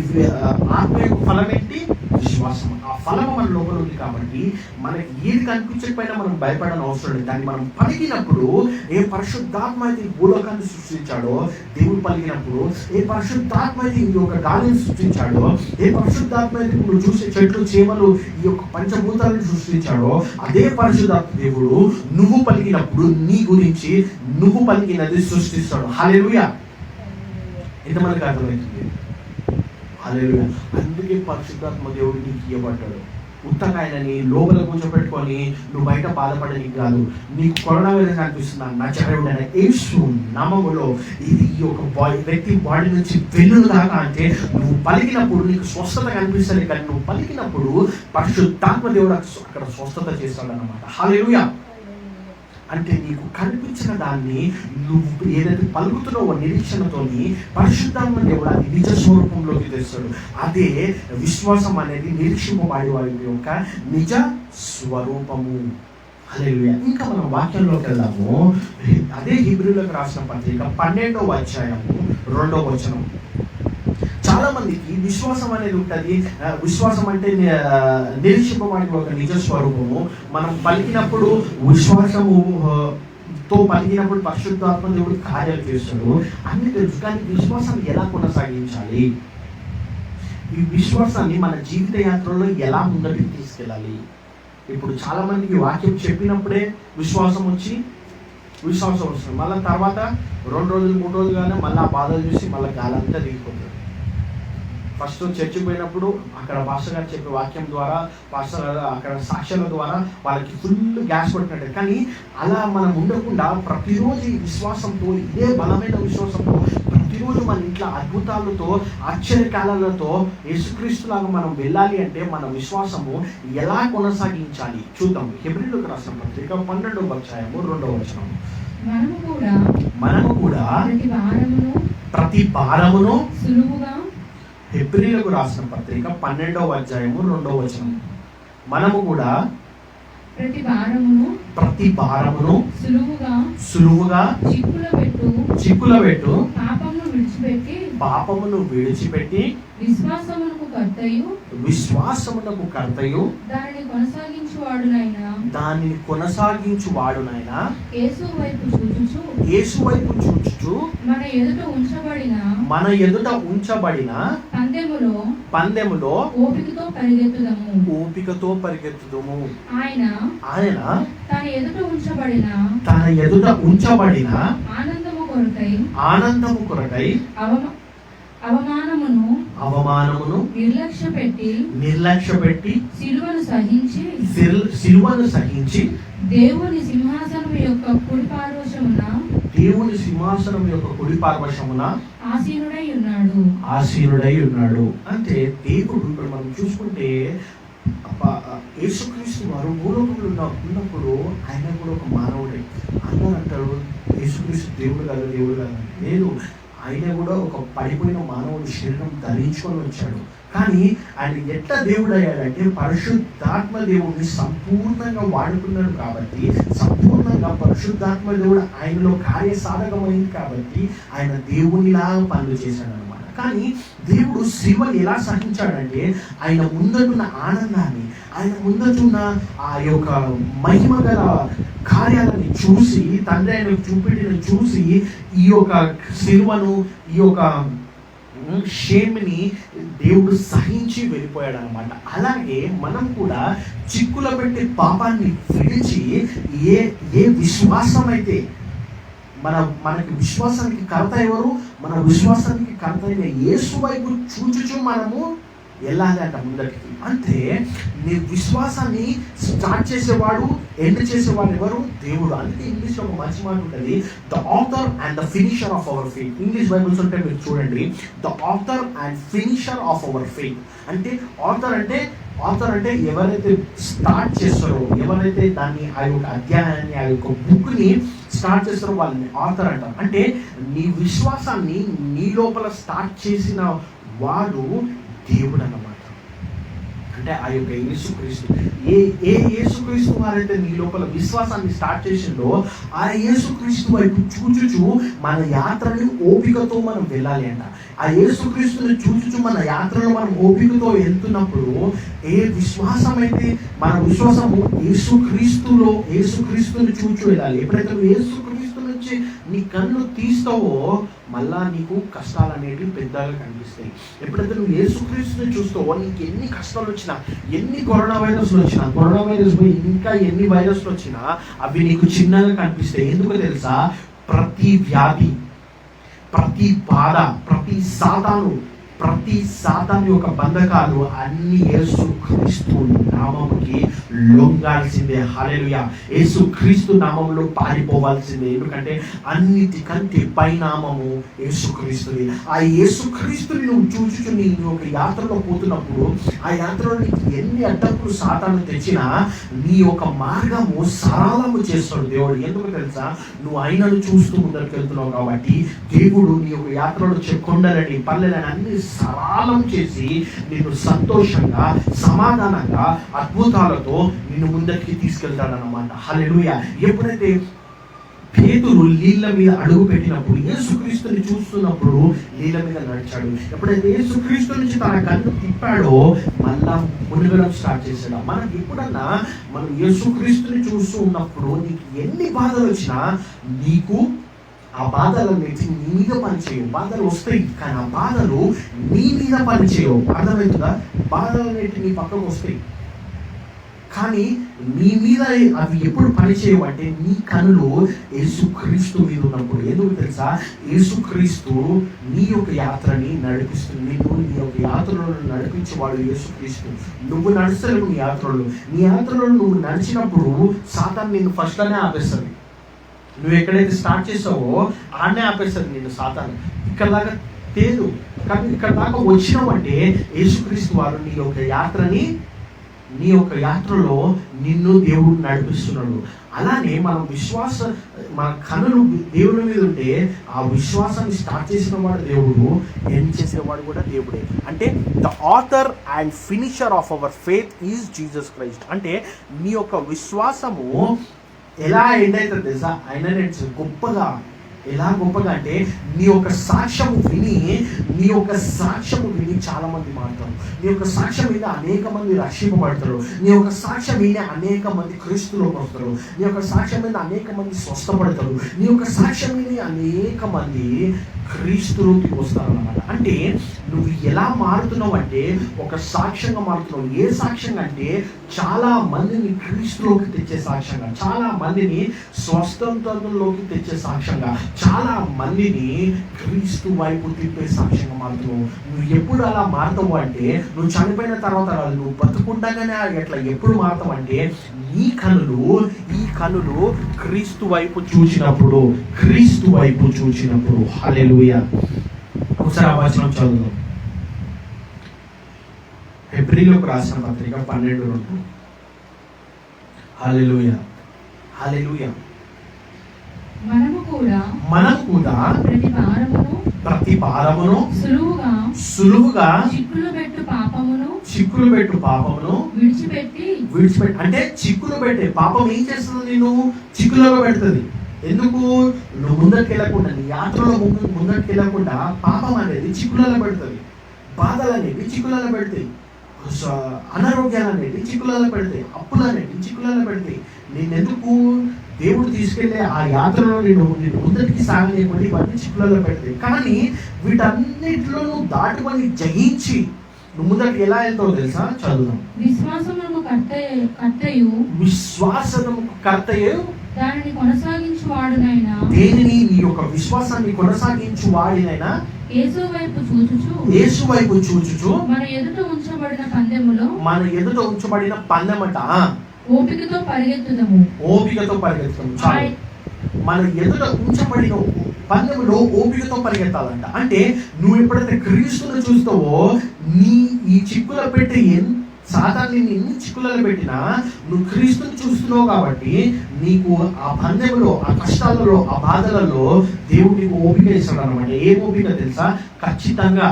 Speaker 2: ఆత్మ యొక్క ఫలం ఏంటి? విశ్వాసం. ఆ ఫలం మన లోపల ఉంది కాబట్టి మనకి ఏది కనిపించకపోయినా మనం భయపడని అవసరం లేదు. దాన్ని మనం పలికినప్పుడు, ఏ పరిశుద్ధాత్మ అయితే భూలోకాన్ని సృష్టించాడో దేవుడు పలికినప్పుడు, ఏ పరిశుద్ధాత్మ అయితే ఈ యొక్క గాలిని సృష్టించాడో, ఏ పరిశుద్ధాత్మ అయితే నువ్వు చూసే చెట్లు, చేమలు, ఈ యొక్క పంచభూతాలను సృష్టించాడో, అదే పరిశుద్ధాత్మ దేవుడు నువ్వు పలికినప్పుడు నీ గురించి నువ్వు పలికినది సృష్టిస్తాడు. హల్లెలూయా. ఎంతమందికి అర్థమవుతుంది? హల్లెలూయా. అందుకే పరిశుద్ధాత్మ దేవుడు నీకు ఇవ్వబడ్డాడు. ఉత్తగా ఆయనని లోపల కూర్చోబెట్టుకొని నువ్వు బయట బాధపడడానికి కాదు. నీకు కరోనా వైరస్ అనిపిస్తున్నా, నజరేయుడైన యేసు నామములో ఇది ఈ యొక్క వ్యక్తి బాడీ నుంచి వెలుగు దాకా అంటే నువ్వు పలికినప్పుడు నీకు స్వస్థత కనిపిస్తుంది. కానీ నువ్వు పలికినప్పుడు పరిశుద్ధాత్మ దేవుడు అక్కడ స్వస్థత చేస్తాడన్నమాట. హల్లెలూయా. అంటే నీకు కనిపించిన దాన్ని నువ్వు ఏదైతే పలుకుతున్నావో నిరీక్షణతోని పరిశుద్ధాత్మ దేవుడు అది నిజ స్వరూపంలోకి తెస్తాడు. అదే విశ్వాసం అనేది నిరీక్షింపబడే వారి యొక్క నిజ స్వరూపము. హల్లెలూయా. ఇంకా మనం వాక్యంలోకి వెళ్దాము. అదే హీబ్రూలకు రాసిన పత్రిక 12వ అధ్యాయము 2వ వచనం చాలా మందికి విశ్వాసం అనేది ఉంటుంది. విశ్వాసం అంటే నిరీక్షింపబడిన ఒక నిజ స్వరూపము. మనం పలికినప్పుడు విశ్వాసము తో పలికినప్పుడు పరిశుద్ధాత్మ దేవుడు కార్యాలు చేస్తాడు అన్ని తెలుసు. కానీ విశ్వాసాన్ని ఎలా కొనసాగించాలి, ఈ విశ్వాసాన్ని మన జీవిత యాత్రలో ఎలా ముందటికి తీసుకెళ్ళాలి? ఇప్పుడు చాలా మందికి వాక్యం చెప్పినప్పుడే విశ్వాసం వస్తుంది, మళ్ళీ తర్వాత 2 రోజులు 3 రోజులు కానీ మళ్ళీ ఆ బాధలు చూసి మళ్ళీ గాలంతా దిగిపోతుంది. ఫస్ట్ చర్చికి పోయినప్పుడు అక్కడ పాస్టర్ గారు చెప్పే వాక్యం ద్వారా, పాస్టర్ అక్కడ సాక్ష్యాల ద్వారా వాళ్ళకి ఫుల్ గ్యాస్ పట్టినట్టు. కానీ అలా మనం ఉండకుండా ప్రతిరోజు ఈ విశ్వాసంతో, ఇదే బలమైన విశ్వాసంతో ప్రతిరోజు మన ఇంట్లో అద్భుతాలతో, ఆశ్చర్యకాలతో యేసుక్రీస్తులాగా మనం వెళ్ళాలి అంటే మన విశ్వాసము ఎలా కొనసాగించాలి చూద్దాం. హెబ్రీయులకు రాసిన పత్రిక 12వ అధ్యాయము 2వ వచనం.
Speaker 3: మనము కూడా
Speaker 2: ప్రతి భారమును
Speaker 3: సులువుగా.
Speaker 2: హెబ్రీయులకు రాసిన పత్రిక 12వ అధ్యాయము 2వ వచనం. మనము కూడా ప్రతి భారమును సులువుగా చిక్కుల పెట్టు పాపమును విడిచిపెట్టి విశ్వాసమునకు కర్తయు దానిని కొనసాగించువాడునైనా యేసు వైపు చూచుచు మన ఎదుట ఉంచబడిన పందెములో ఓపికతో పరిగెత్తుదము. ఆయన తన ఎదుట ఉంచబడిన ఆనందము కొరకై అవమానమును నిర్లక్ష్యపెట్టి సిలువను సహించి దేవుని సింహాసనం యొక్క కుడి పార్శ్వమున ఆసీనుడై ఉన్నాడు. అంటే దేవుడు ఇప్పుడు మనం చూసుకుంటే యేసుక్రీస్తు వారు భూలోకంలో ఉన్నప్పుడు ఆయన కూడా ఒక మానవుడే. అందరూ అంటారు యేసుక్రీస్తు దేవుడు కాదు లేదు, ఆయన కూడా ఒక పడిపోయిన మానవుడి శరీరం ధరించుకొని వచ్చాడు. కానీ ఆయన ఎట్లా దేవుడు అయ్యాడంటే పరిశుద్ధాత్మ దేవుడిని సంపూర్ణంగా వాడుకున్నాడు కాబట్టి, సంపూర్ణంగా పరిశుద్ధాత్మ దేవుడు ఆయనలో కార్యసాధకమైంది కాబట్టి ఆయన దేవునిలా పనులు చేశాడు అనమాట. కానీ దేవుడు శిలువను ఎలా సహించాడంటే ఆయన ముందటున్న ఆనందాన్ని, ఆయన ముందటున్న ఆ యొక్క మహిమ గల కార్యాలని చూసి, తండ్రి ఆయన చూపెట్టిన చూసి ఈ యొక్క శిలువను, ఈ యొక్క షేమ్ని దేవుడు సహించి వెళ్ళిపోయాడు అనమాట. అలాగే మనం కూడా చిక్కుల పెట్టి పాపాన్ని విడిచి ఏ విశ్వాసం అయితే మనకి విశ్వాసానికి కర్త ఎవరు, మన విశ్వాసానికి కర్త అయిన యేసు వైపు చూచుచు మనము వెళ్ళాలి అంట ముందటికి. అంటే నీ విశ్వాసాన్ని స్టార్ట్ చేసేవాడు, ఎండ్ చేసేవాడు ఎవరు? దేవుడు. అందుకే ఇంగ్లీష్లో ఒక మంచి మాట ఉంటుంది, the author and the finisher of our faith. English bibles ఉంటే మీరు చూడండి, the author and finisher of our faith. అంటే ఆథర్ అంటే ఎవరైతే స్టార్ట్ చేస్తారో, ఎవరైతే దాన్ని ఆ యొక్క అధ్యాయాన్ని, ఆ యొక్క బుక్ని స్టార్ట్ చేస్తారో వాళ్ళని ఆథర్ అంటారు. అంటే నీ విశ్వాసాన్ని నీ లోపల స్టార్ట్ చేసిన వాడు దేవుడు అన్నమాట. అంటే ఆ యొక్క యేసుక్రీస్తు, ఏ యేసుక్రీస్తు వారైతే నీ లోపల విశ్వాసాన్ని స్టార్ట్ చేసిందో ఆ యేసుక్రీస్తు వైపు చూచుచు మన యాత్రని ఓపికతో మనం వెళ్ళాలి అంట. ఆ యేసుక్రీస్తుని చూచుచు మన యాత్రలో మనం ఓపికతో వెళ్తున్నప్పుడు ఏ విశ్వాసం అయితే మన విశ్వాసము యేసుక్రీస్తుని చూచు వెళ్ళాలి. ఎప్పుడైతే నువ్వు యేసుక్రీస్తు నుంచి నీ కళ్ళు తీస్తావో మళ్ళా నీకు కష్టాలు అనేవి పెద్దగా కనిపిస్తాయి. ఎప్పుడైతే నువ్వు యేసుక్రీస్తుని చూస్తావో నీకు ఎన్ని కష్టాలు వచ్చినా, ఎన్ని కరోనా వైరస్లు వచ్చినా, కరోనా వైరస్ పోయి ఇంకా ఎన్ని వైరస్లు వచ్చినా అవి నీకు చిన్నగా కనిపిస్తాయి. ఎందుకో తెలుసా? ప్రతి వ్యాధి, ప్రతి బాధ, ప్రతి సాతాను యొక్క బంధకాలు అన్ని యేసుక్రీస్తు నామముకి లొంగాల్సిందే. హల్లెలూయా. యేసుక్రీస్తు నామంలో పారిపోవాల్సిందే. ఎందుకంటే అన్నిటికంటే పైనామము యేసుక్రీస్తుది. ఆ యేసుక్రీస్తుని నువ్వు చూచుచు నీ ఒక యాత్రలో పోతున్నప్పుడు ఆ యాత్రలో నీకు ఎన్ని అడ్డంకులు సాతాను తెచ్చినా నీ యొక్క మార్గము సరళము చేస్తాడు దేవుడు. ఎందుకు తెలుసా? నువ్వు ఆయనను చూస్తూ ముందరికి వెళ్తున్నావు కాబట్టి దేవుడు నీ యొక్క యాత్రలో కొండలని, పల్లెలని అన్ని సరళం చేసి నిన్ను సంతోషంగా, సమాధానంగా, అద్భుతాలతో నిన్ను ముందరికి తీసుకెళ్తాడన్నమాట. హల్లెలూయా. ఎప్పుడైతే పేతురు నీళ్ళ మీద అడుగు పెట్టినప్పుడు, యేసుక్రీస్తుని చూస్తున్నప్పుడు నీళ్ళ మీద నడిచాడు. ఎప్పుడైతే యేసుక్రీస్తు నుంచి తన కన్ను తిప్పాడో మళ్ళా మునిగడం స్టార్ట్ చేశాడు. మనం ఎప్పుడన్నా మనం యేసుక్రీస్తుని చూస్తూ ఉన్నప్పుడు నీకు ఎన్ని బాధలు వచ్చినా నీకు ఆ బాధలన్నిటి నీ మీద పనిచేయవు. బాధలు వస్తాయి కానీ ఆ బాధలు నీ మీద పనిచేయవు. అర్థమవుతుందా? బాధలన్నిటి నీ పక్కకు వస్తాయి కానీ నీ మీద అవి ఎప్పుడు పనిచేయవు అంటే నీ కన్నులు యేసుక్రీస్తు మీద ఉన్నప్పుడు. ఎందుకు తెలుసా? యేసుక్రీస్తు నీ యొక్క యాత్రని నడిపిస్తుంది. నీ యొక్క యాత్రలో నడిపించేవాడు యేసుక్రీస్తు. నువ్వు నడుస్తలేవు నీ యాత్రలో నువ్వు నడిచినప్పుడు సాతాను నిన్ను ఫస్ట్లోనే ఆపేస్తుంది. నువ్వు ఎక్కడైతే స్టార్ట్ చేసావో ఆడనే ఆపేస్తుంది నిన్ను సాతాను. ఇక్కడ దాకా తేదు కానీ ఇక్కడ దాకా వచ్చినావంటే యేసుక్రీస్తు వారు నీ యొక్క యాత్రలో నిన్ను దేవుడు నడిపిస్తున్నాడు. అలానే మన కన్నులు దేవుడి మీద ఉంటే ఆ విశ్వాసాన్ని స్టార్ట్ చేసిన వాడు దేవుడు, ఎండ్ చేసేవాడు కూడా దేవుడే. అంటే the author and finisher of our faith is Jesus Christ. అంటే నీ యొక్క విశ్వాసము ఎలా ఎండ్ అవుతుంది తెలుసా? ఆయన గొప్పగా అంటే నీ యొక్క సాక్ష్యము విని చాలా మంది మారుతారు. నీ యొక్క సాక్ష్యం విని అనేక మంది రక్షింపబడతారు. నీ యొక్క సాక్ష్యం విని అనేక మంది క్రీస్తులోకి వస్తారు. నీ యొక్క సాక్ష్యం విని అనేక మంది స్వస్థపడతారు. నీ యొక్క సాక్ష్యం విని అనేక మంది క్రీస్తులోకి వస్తారు అన్నమాట. అంటే నువ్వు ఎలా మారుతున్నావు అంటే ఒక సాక్ష్యంగా మారుతున్నావు. ఏ సాక్ష్యంగా అంటే చాలా మందిని క్రీస్తులోకి తెచ్చే సాక్ష్యంగా, చాలా మందిని స్వస్థతలోకి తెచ్చే సాక్ష్యంగా, చాలా మందిని క్రీస్తు వైపు తిప్పే సాక్ష్యంగా మారుతున్నావు. నువ్వు ఎప్పుడు అలా మారుతావు అంటే నువ్వు చనిపోయిన తర్వాత కాదు, నువ్వు బతుకుండగానే ఎట్లా ఎప్పుడు మారుతావు అంటే ఈ కనులు క్రీస్తు వైపు చూచినప్పుడు హల్లెలూయా. ఒకసారి ఆ వచనం చదువుదాం. హెబ్రీయులకు రాసిన పత్రిక 12:2. హల్లెలూయా.
Speaker 3: మనము కూడా
Speaker 2: ప్రతి భారమును సులువుగా చిక్కులు పెట్టు పాపమును విడిచిపెట్టి. అంటే చిక్కులు పెట్టే పాపం ఏం చేస్తుంది? నిన్ను చిక్కులలో పెడుతుంది. ఎందుకు? నువ్వు ముందరికి వెళ్ళకుండా, నీ యాత్రలో ముందరికి వెళ్ళకుండా పాపం అనేది చిక్కులలో పెడుతుంది. బాధలు అనేవి చిక్కులలో పెడతాయి. అనారోగ్యాలు అనేవి చిక్కులలో పెడతాయి. అప్పులు అనేవి చిక్కులలో పెడతాయి. నేనెందుకు దేవుడు తీసుకెళ్లే ఆ యాత్రలో నేను ముందరికి సాగలేకుండా ఇవన్నీ చిక్కులలో పెడతాయి. కానీ వీటన్నిటిలో నువ్వు దాటుకొని జయించి నువ్వు ముందరికి ఎలా వెళ్తావు తెలుసా? చదువుదాం.
Speaker 3: విశ్వాసమునకు
Speaker 2: కర్తయు
Speaker 3: దానిని కొనసాగించువాడునైనా,
Speaker 2: దేనిని? నీ యొక్క విశ్వాసాన్ని కొనసాగించువాడినైనా
Speaker 3: యేసు వైపు చూచుచు మన ఎదుట ఉంచబడిన పందెమట ఓపికతో పరిగెత్తుదము. మన ఎదుట ఉంచబడిన పందెములో ఓపికతో పరిగెత్తాలంట. అంటే నువ్వు ఎప్పుడైతే క్రీస్తును చూస్తావో ఈ చిక్కుల పెట్టి సాతాన్ని ఎన్ని చిక్కులలో పెట్టినా నువ్వు క్రీస్తుని చూస్తున్నావు కాబట్టి నీకు ఆ పందెములో, ఆ కష్టాలలో, ఆ బాధలలో దేవుడు నీకు ఓపిక ఇస్తాడు అనమాట. ఏ ఓపిక తెలుసా? ఖచ్చితంగా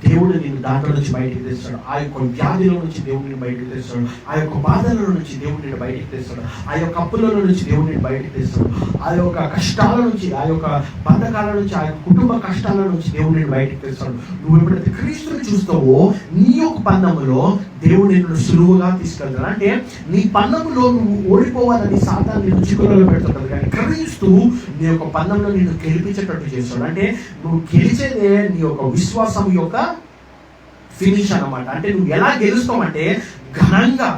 Speaker 3: దేవుడు నిన్ను దాంట్లో నుంచి బయటికి తెస్తాడు. ఆ యొక్క వ్యాధిలో నుంచి దేవుడిని బయటికి తెస్తాడు. ఆ యొక్క బాధల నుంచి దేవుడిని బయటికి తెస్తాడు. ఆ యొక్క అప్పులలో నుంచి దేవుడిని బయటికి తెస్తాడు. ఆ యొక్క కష్టాల నుంచి, ఆ యొక్క బంధకాల నుంచి, ఆ యొక్క కుటుంబ కష్టాల నుంచి దేవుడిని బయటికి తెస్తాడు. నువ్వు ఎప్పుడైతే క్రీస్తుని చూస్తావో నీ యొక్క పందెములో దేవుడు నిన్ను సులువుగా తీసుకెళ్తాడు. అంటే నీ పందెములో నువ్వు ఓడిపోవాలని సాతాను నిన్ను చిక్కులలో పెడుతుంటాడు. కానీ క్రీస్తు నీ యొక్క పందెంలో నిన్ను గెలిపించేటట్టు చేస్తాడు. అంటే నువ్వు గెలిచేదే నీ యొక్క విశ్వాసం యొక్క ఫినిష్ అన్నమాట. అంటే నువ్వు ఎలా గెలుస్తావు అంటే ఘనంగా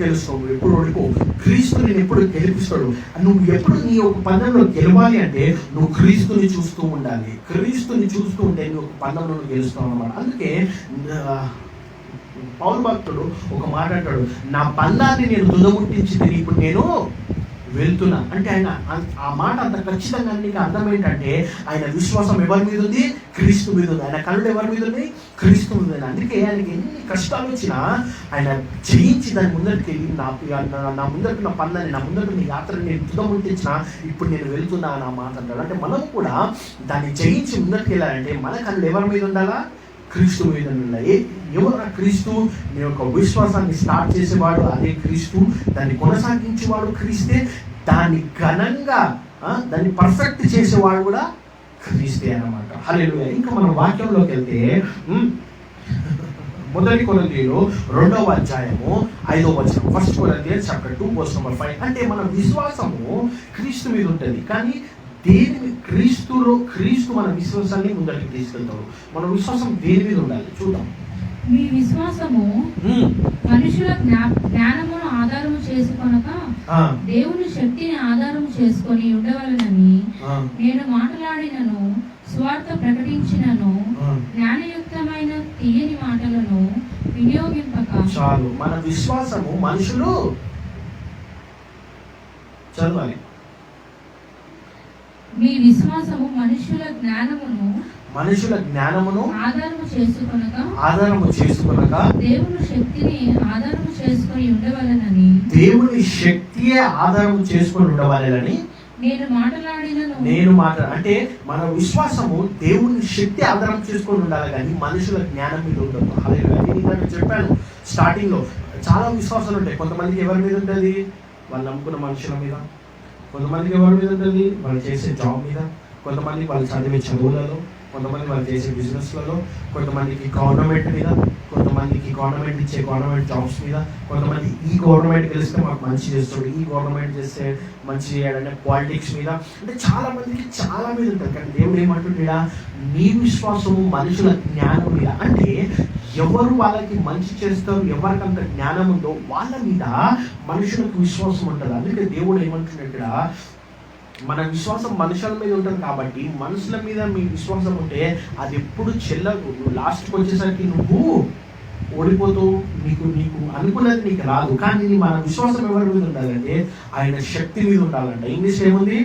Speaker 3: గెలుస్తావు. ఎప్పుడు ఓడిపో. క్రీస్తు నేను ఎప్పుడు గెలిపిస్తాడు. నువ్వు ఎప్పుడు నీ యొక్క పందెంలో గెలవాలి అంటే నువ్వు క్రీస్తుని చూస్తూ ఉండాలి. క్రీస్తుని చూస్తూ ఉంటే నువ్వు ఒక పందెంలో గెలుస్తావు అన్నమాట. అందుకే పౌలు భక్తుడు ఒక మాట అంటాడు, నా పందాన్ని నేను తుదముట్టించి ఇప్పుడు నేను వెళ్తున్నా. అంటే ఆయన ఆ మాట అంత ఖచ్చితంగా నీకు అర్థం ఏంటంటే ఆయన విశ్వాసం ఎవరి మీద ఉంది? క్రీస్తు మీద ఉంది. ఆయన కనుడు ఎవరి మీద ఉంది? క్రీస్తు మీద ఉంది. అందుకే ఆయనకి ఎన్ని కష్టాలు వచ్చినా ఆయన జయించి దాని ముందరికి వెళ్ళి నా ముందరికి నా పందాన్ని, నా ముందరికి నీ యాత్రని నేను తుదముట్టించిన ఇప్పుడు నేను వెళ్తున్నా అని ఆ మాట అంటాడు. అంటే మనం కూడా దాన్ని జయించి ముందరికి వెళ్ళాలంటే మన కనుడు ఎవరి మీద ఉండాలా? క్రీస్తు మీద ఉన్నాయి. ఎవరు క్రీస్తు? నీ యొక్క విశ్వాసాన్ని స్టార్ట్ చేసేవాడు అదే క్రీస్తు. దాన్ని కొనసాగించేవాడు క్రీస్తే. దాన్ని ఘనంగా దాన్ని పర్ఫెక్ట్ చేసేవాడు కూడా క్రీస్తే అన్నమాట. హల్లెలూయా. ఇంకా మనం వాక్యంలోకి వెళ్తే మొదటి కొరింథీయులు 2వ అధ్యాయము 5వ వచనం, 1 Corinthians chapter 2 verse number 5. అంటే మన విశ్వాసము క్రీస్తు మీద ఉంటుంది. కానీ క్రీస్తు మన విశ్వాసాన్ని ముందరికి తీసుకెళ్తాడు. మన విశ్వాసం దేని మీద ఉండాలి చూద్దాం.
Speaker 4: మీ విశ్వాసము మనుషుల జ్ఞానమును ఆధారము చేసుకొనక దేవుని శక్తిని ఆధారము చేసుకొని ఉండవలనని నేను మాట్లాడినను, స్వార్థ ప్రకటించినను, జ్ఞానయుక్తమైన తీయని మాటలను వినియోగింపక.
Speaker 3: చాలు. మన విశ్వాసము మనుషులు చదవాలి.
Speaker 4: మీ విశ్వాసము మనుషుల జ్ఞానమును ఆధారము చేసుకొనక
Speaker 3: దేవుని శక్తిని
Speaker 4: ఆధారము చేసుకొని ఉండవలనని
Speaker 3: నేను అంటే మన విశ్వాసము దేవుని శక్తి ఆధారం చేసుకొని ఉండాలి, కానీ మనుషుల జ్ఞానం మీద ఉండదు. నేను చెప్పాను స్టార్టింగ్ లో, చాలా విశ్వాసాలు ఉంటాయి. కొంతమందికి ఎవరి మీద ఉంటుంది? వాళ్ళు నమ్ముకున్న మనుషుల మీద. కొంతమందికి ఎవరి మీద ఉంటుంది? వాళ్ళు చేసే జాబ్ మీద. కొంతమంది వాళ్ళు చదివే చదువులలో, కొంతమంది వాళ్ళు చేసే బిజినెస్లలో, కొంతమందికి గవర్నమెంట్ మీద, కొంతమందికి గవర్నమెంట్ ఇచ్చే గవర్నమెంట్ జాబ్స్ మీద, కొంతమంది ఈ గవర్నమెంట్ గెలిస్తే మాకు మంచి చేస్తాడు, ఈ గవర్నమెంట్ చేస్తే మంచి చేయాలంటే పాలిటిక్స్ మీద. అంటే చాలా మందికి చాలా మీద ఉంటుంది. కానీ దేవుడు ఏమంటున్నాడా? నీ విశ్వాసము మనుషుల జ్ఞానం మీద. అంటే ఎవరు వాళ్ళకి మంచి చేస్తారు, ఎవరికంత జ్ఞానం ఉందో వాళ్ళ మీద మనుషులకు విశ్వాసం ఉంటుంది. అందుకే దేవుడు ఏమంటున్నాడు, మన విశ్వాసం మనుషుల మీద ఉంటుంది. కాబట్టి మనుషుల మీద మీ విశ్వాసం ఉంటే అది ఎప్పుడు చెల్లదు. లాస్ట్కి వచ్చేసరికి నువ్వు ఓడిపోతావు. నీకు అనుకున్నది నీకు రాదు. కానీ మన విశ్వాసం ఎవరి మీద ఉండాలంటే ఆయన శక్తి మీద ఉండాలంట. ఇంగ్లీష్ ఏముంది?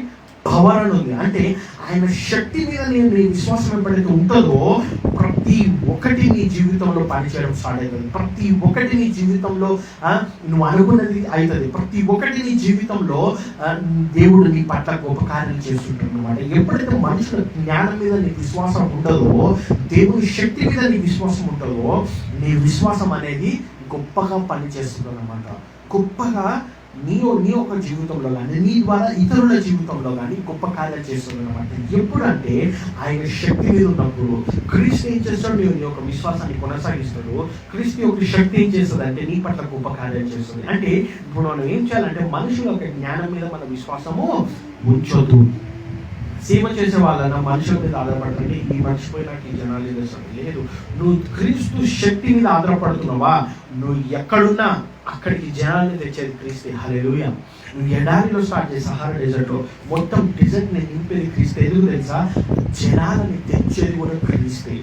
Speaker 3: పవర్ అని ఉంది. అంటే ఆయన శక్తి మీద నీ విశ్వాసం ఎప్పుడైతే ఉంటుందో ప్రతి ఒక్కటి నీ జీవితంలో పనిచేయడం స్టార్ట్ అవుతుంది. ప్రతి ఒక్కటి నీ జీవితంలో నువ్వు అనుకున్నది అవుతుంది. ప్రతి ఒక్కటి నీ జీవితంలో దేవుడు నీ పట్ల గొప్ప కార్యాలు చేస్తుంటాడు అనమాట. ఎప్పుడైతే మనుషుల జ్ఞానం మీద నీ విశ్వాసం ఉండదో, దేవుని శక్తి మీద నీ విశ్వాసం ఉంటుందో, నీ విశ్వాసం అనేది గొప్పగా పనిచేస్తుంది అనమాట. గొప్పగా నీ ఒక జీవితంలో కానీ, నీ ద్వారా ఇతరుల జీవితంలో కానీ గొప్ప కార్యాలు చేస్తుంది అనమాట. ఎప్పుడంటే ఆయన శక్తి మీద ఉన్నప్పుడు. క్రీస్తు ఏం చేస్తాడు? నీ యొక్క విశ్వాసాన్ని కొనసాగిస్తాడు. క్రీస్తు యొక్క శక్తి ఏం చేస్తుంది అంటే నీ పట్ల గొప్ప కార్యాలు చేస్తుంది. అంటే ఇప్పుడు మనం ఏం చేయాలంటే మనుషుల యొక్క జ్ఞానం మీద మన విశ్వాసము ఉంచొద్దు. సేవ చేసే వాళ్ళన మనుషుల మీద ఆధారపడుతుంది. ఈ మర్చిపోయినాక ఈ జనాలు చేస్తాడు లేదు. నువ్వు క్రీస్తు శక్తి మీద ఆధారపడుతున్నావా? నువ్వు ఎక్కడున్నా అక్కడికి జనాల్ని తెచ్చేది క్రీస్తే. హల్లెలూయా. నువ్వు ఎడారిలో స్టార్ట్ చేసి సహారా డెజర్ట్లో మొత్తం డెజర్ట్ని నింపేది క్రీస్తే. ఎందుకు తెలుసా? జనాలని తెచ్చేది కూడా క్రీస్తే.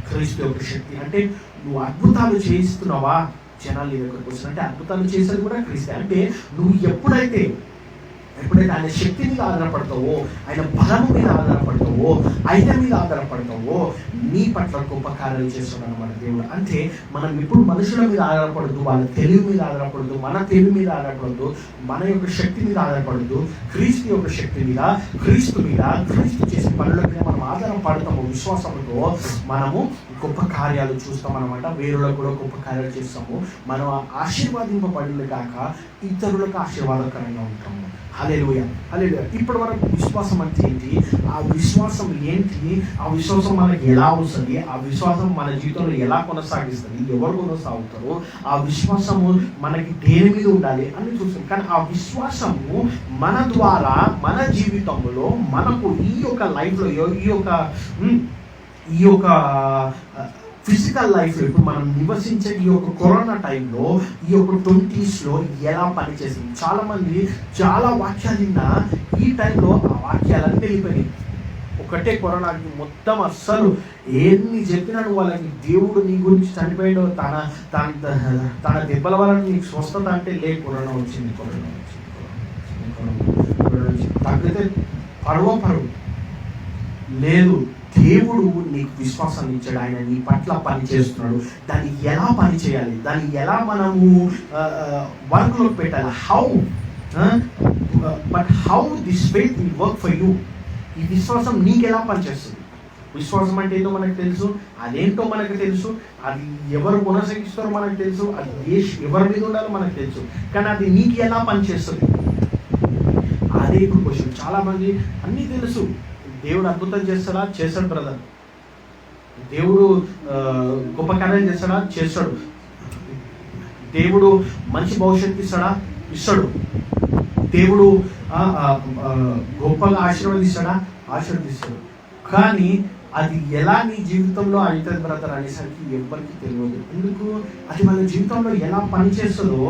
Speaker 3: క్రీస్తు యొక్క శక్తి. అంటే నువ్వు అద్భుతాలు చేయిస్తున్నావా? జనాలు నీ దగ్గరకు వస్తున్నా అంటే అద్భుతాలు చేసేది కూడా క్రీస్తే. అంటే నువ్వు ఎప్పుడైతే ఆయన శక్తి మీద ఆధారపడతావో, ఆయన బలము మీద ఆధారపడతావో, ఆయన మీద ఆధారపడతావో, నీ పట్ల గొప్ప కార్యాలు చేస్తున్నాడు అన్నమాట దేవుడు. అంటే మనం ఇప్పుడు మనుషుల మీద ఆధారపడద్దు, వాళ్ళ తెలివి మీద ఆధారపడద్దు, మన తెలివి మీద ఆధారపడద్దు, మన యొక్క శక్తి మీద ఆధారపడద్దు. క్రీస్తు యొక్క శక్తి మీద, క్రీస్తు మీద, క్రీస్తు చేసే పనుల మీద మనం ఆధారపడతాము. విశ్వాసంతో మనము గొప్ప కార్యాలు చూస్తాం అనమాట. వేరులకు కూడా గొప్ప కార్యాలు చేస్తాము. మనం ఆశీర్వాదింపబడిన కాక ఇతరులకు ఆశీర్వాదకరంగా ఉంటాము. హల్లెలూయా. హల్లెలూయా. ఇప్పటి వరకు విశ్వాసం అంటే ఏంటి? ఆ విశ్వాసం ఏంటి? ఆ విశ్వాసం మనకి ఎలా వస్తుంది? ఆ విశ్వాసం మన జీవితంలో ఎలా కొనసాగిస్తుంది? ఎవరు కొనసాగుతారు? ఆ విశ్వాసము మనకి దేని మీద ఉండాలి అని చూస్తాం. కానీ ఆ విశ్వాసము మన ద్వారా మన జీవితంలో మనకు ఈ యొక్క లైఫ్లో ఈ యొక్క ఫిజికల్ లైఫ్లో ఇప్పుడు మనం నివసించే ఈ యొక్క కరోనా టైంలో, ఈ యొక్క 20s ఎలా పనిచేసింది. చాలామంది చాలా వాక్యాలు విన్నా ఈ టైంలో ఆ వాక్యాలన్నీ వెళ్ళిపోయినాయి. ఒకటే కరోనాకి మొత్తం అస్సలు ఎన్ని చెప్పినా నువ్వు వాళ్ళకి దేవుడు నీ గురించి చనిపోయాడు, తన దెబ్బల వల్ల నీకు స్వస్థత అంటే కరోనా వచ్చింది తగ్గితే పరువు లేదు. దేవుడు నీకు విశ్వాసాన్ని ఇచ్చాడు. ఆయన నీ పట్ల పని చేస్తున్నాడు. దాన్ని ఎలా పని చేయాలి, దాన్ని ఎలా మనము వర్క్లో పెట్టాలి, how this faith will work for you. ఈ విశ్వాసం నీకు ఎలా పనిచేస్తుంది? విశ్వాసం అంటే ఏంటో మనకు తెలుసు, అదేంటో మనకు తెలుసు, అది ఎవరు కొనసాగిస్తారో మనకు తెలుసు, అది ఎవరి మీద ఉండాలో మనకు తెలుసు. కానీ అది నీకు ఎలా పనిచేస్తుంది? అదే ఇప్పుడు క్వశ్చన్. చాలా మంది అన్నీ తెలుసు, దేవుడు అద్భుతం చేస్తాడా, చేస్తాడు బ్రదర్. దేవుడు గొప్ప కార్యం చేస్తాడా, చేస్తాడు. దేవుడు మంచి భవిష్యత్తు ఇస్తాడా, ఇస్తాడు. దేవుడు గొప్పగా ఆశీర్వదిస్తాడా, ఆశీర్వదిస్తాడు. కానీ అది ఎలా నీ జీవితంలో అవుతుంది బ్రదర్ అనేసరికి ఎవరికి తెలియదు. ఎందుకు? అది మన జీవితంలో ఎలా పనిచేస్తుందో,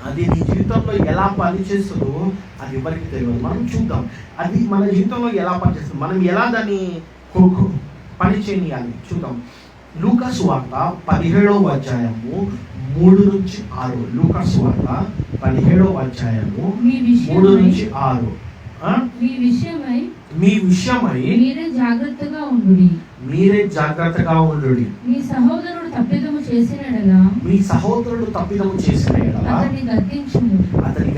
Speaker 3: అది నీ జీవితంలో ఎలా పనిచేస్తుందో అది ఎవరికి తెలియదు. మనం చూద్దాం అది మన జీవితంలో ఎలా పనిచేస్తుంది, మనం ఎలా దాన్ని పని చేయాలి చూద్దాం. లూకాసు వార్త 17వ అధ్యాయము 3-6. లూకాసు వార్త 17వ అధ్యాయము 3-6. మీ విషయమై
Speaker 4: మీరే జాగ్రత్తగా ఉండుడి. మీ సహోదరుడు తప్పిదము చేసిన ఎడల అతన్ని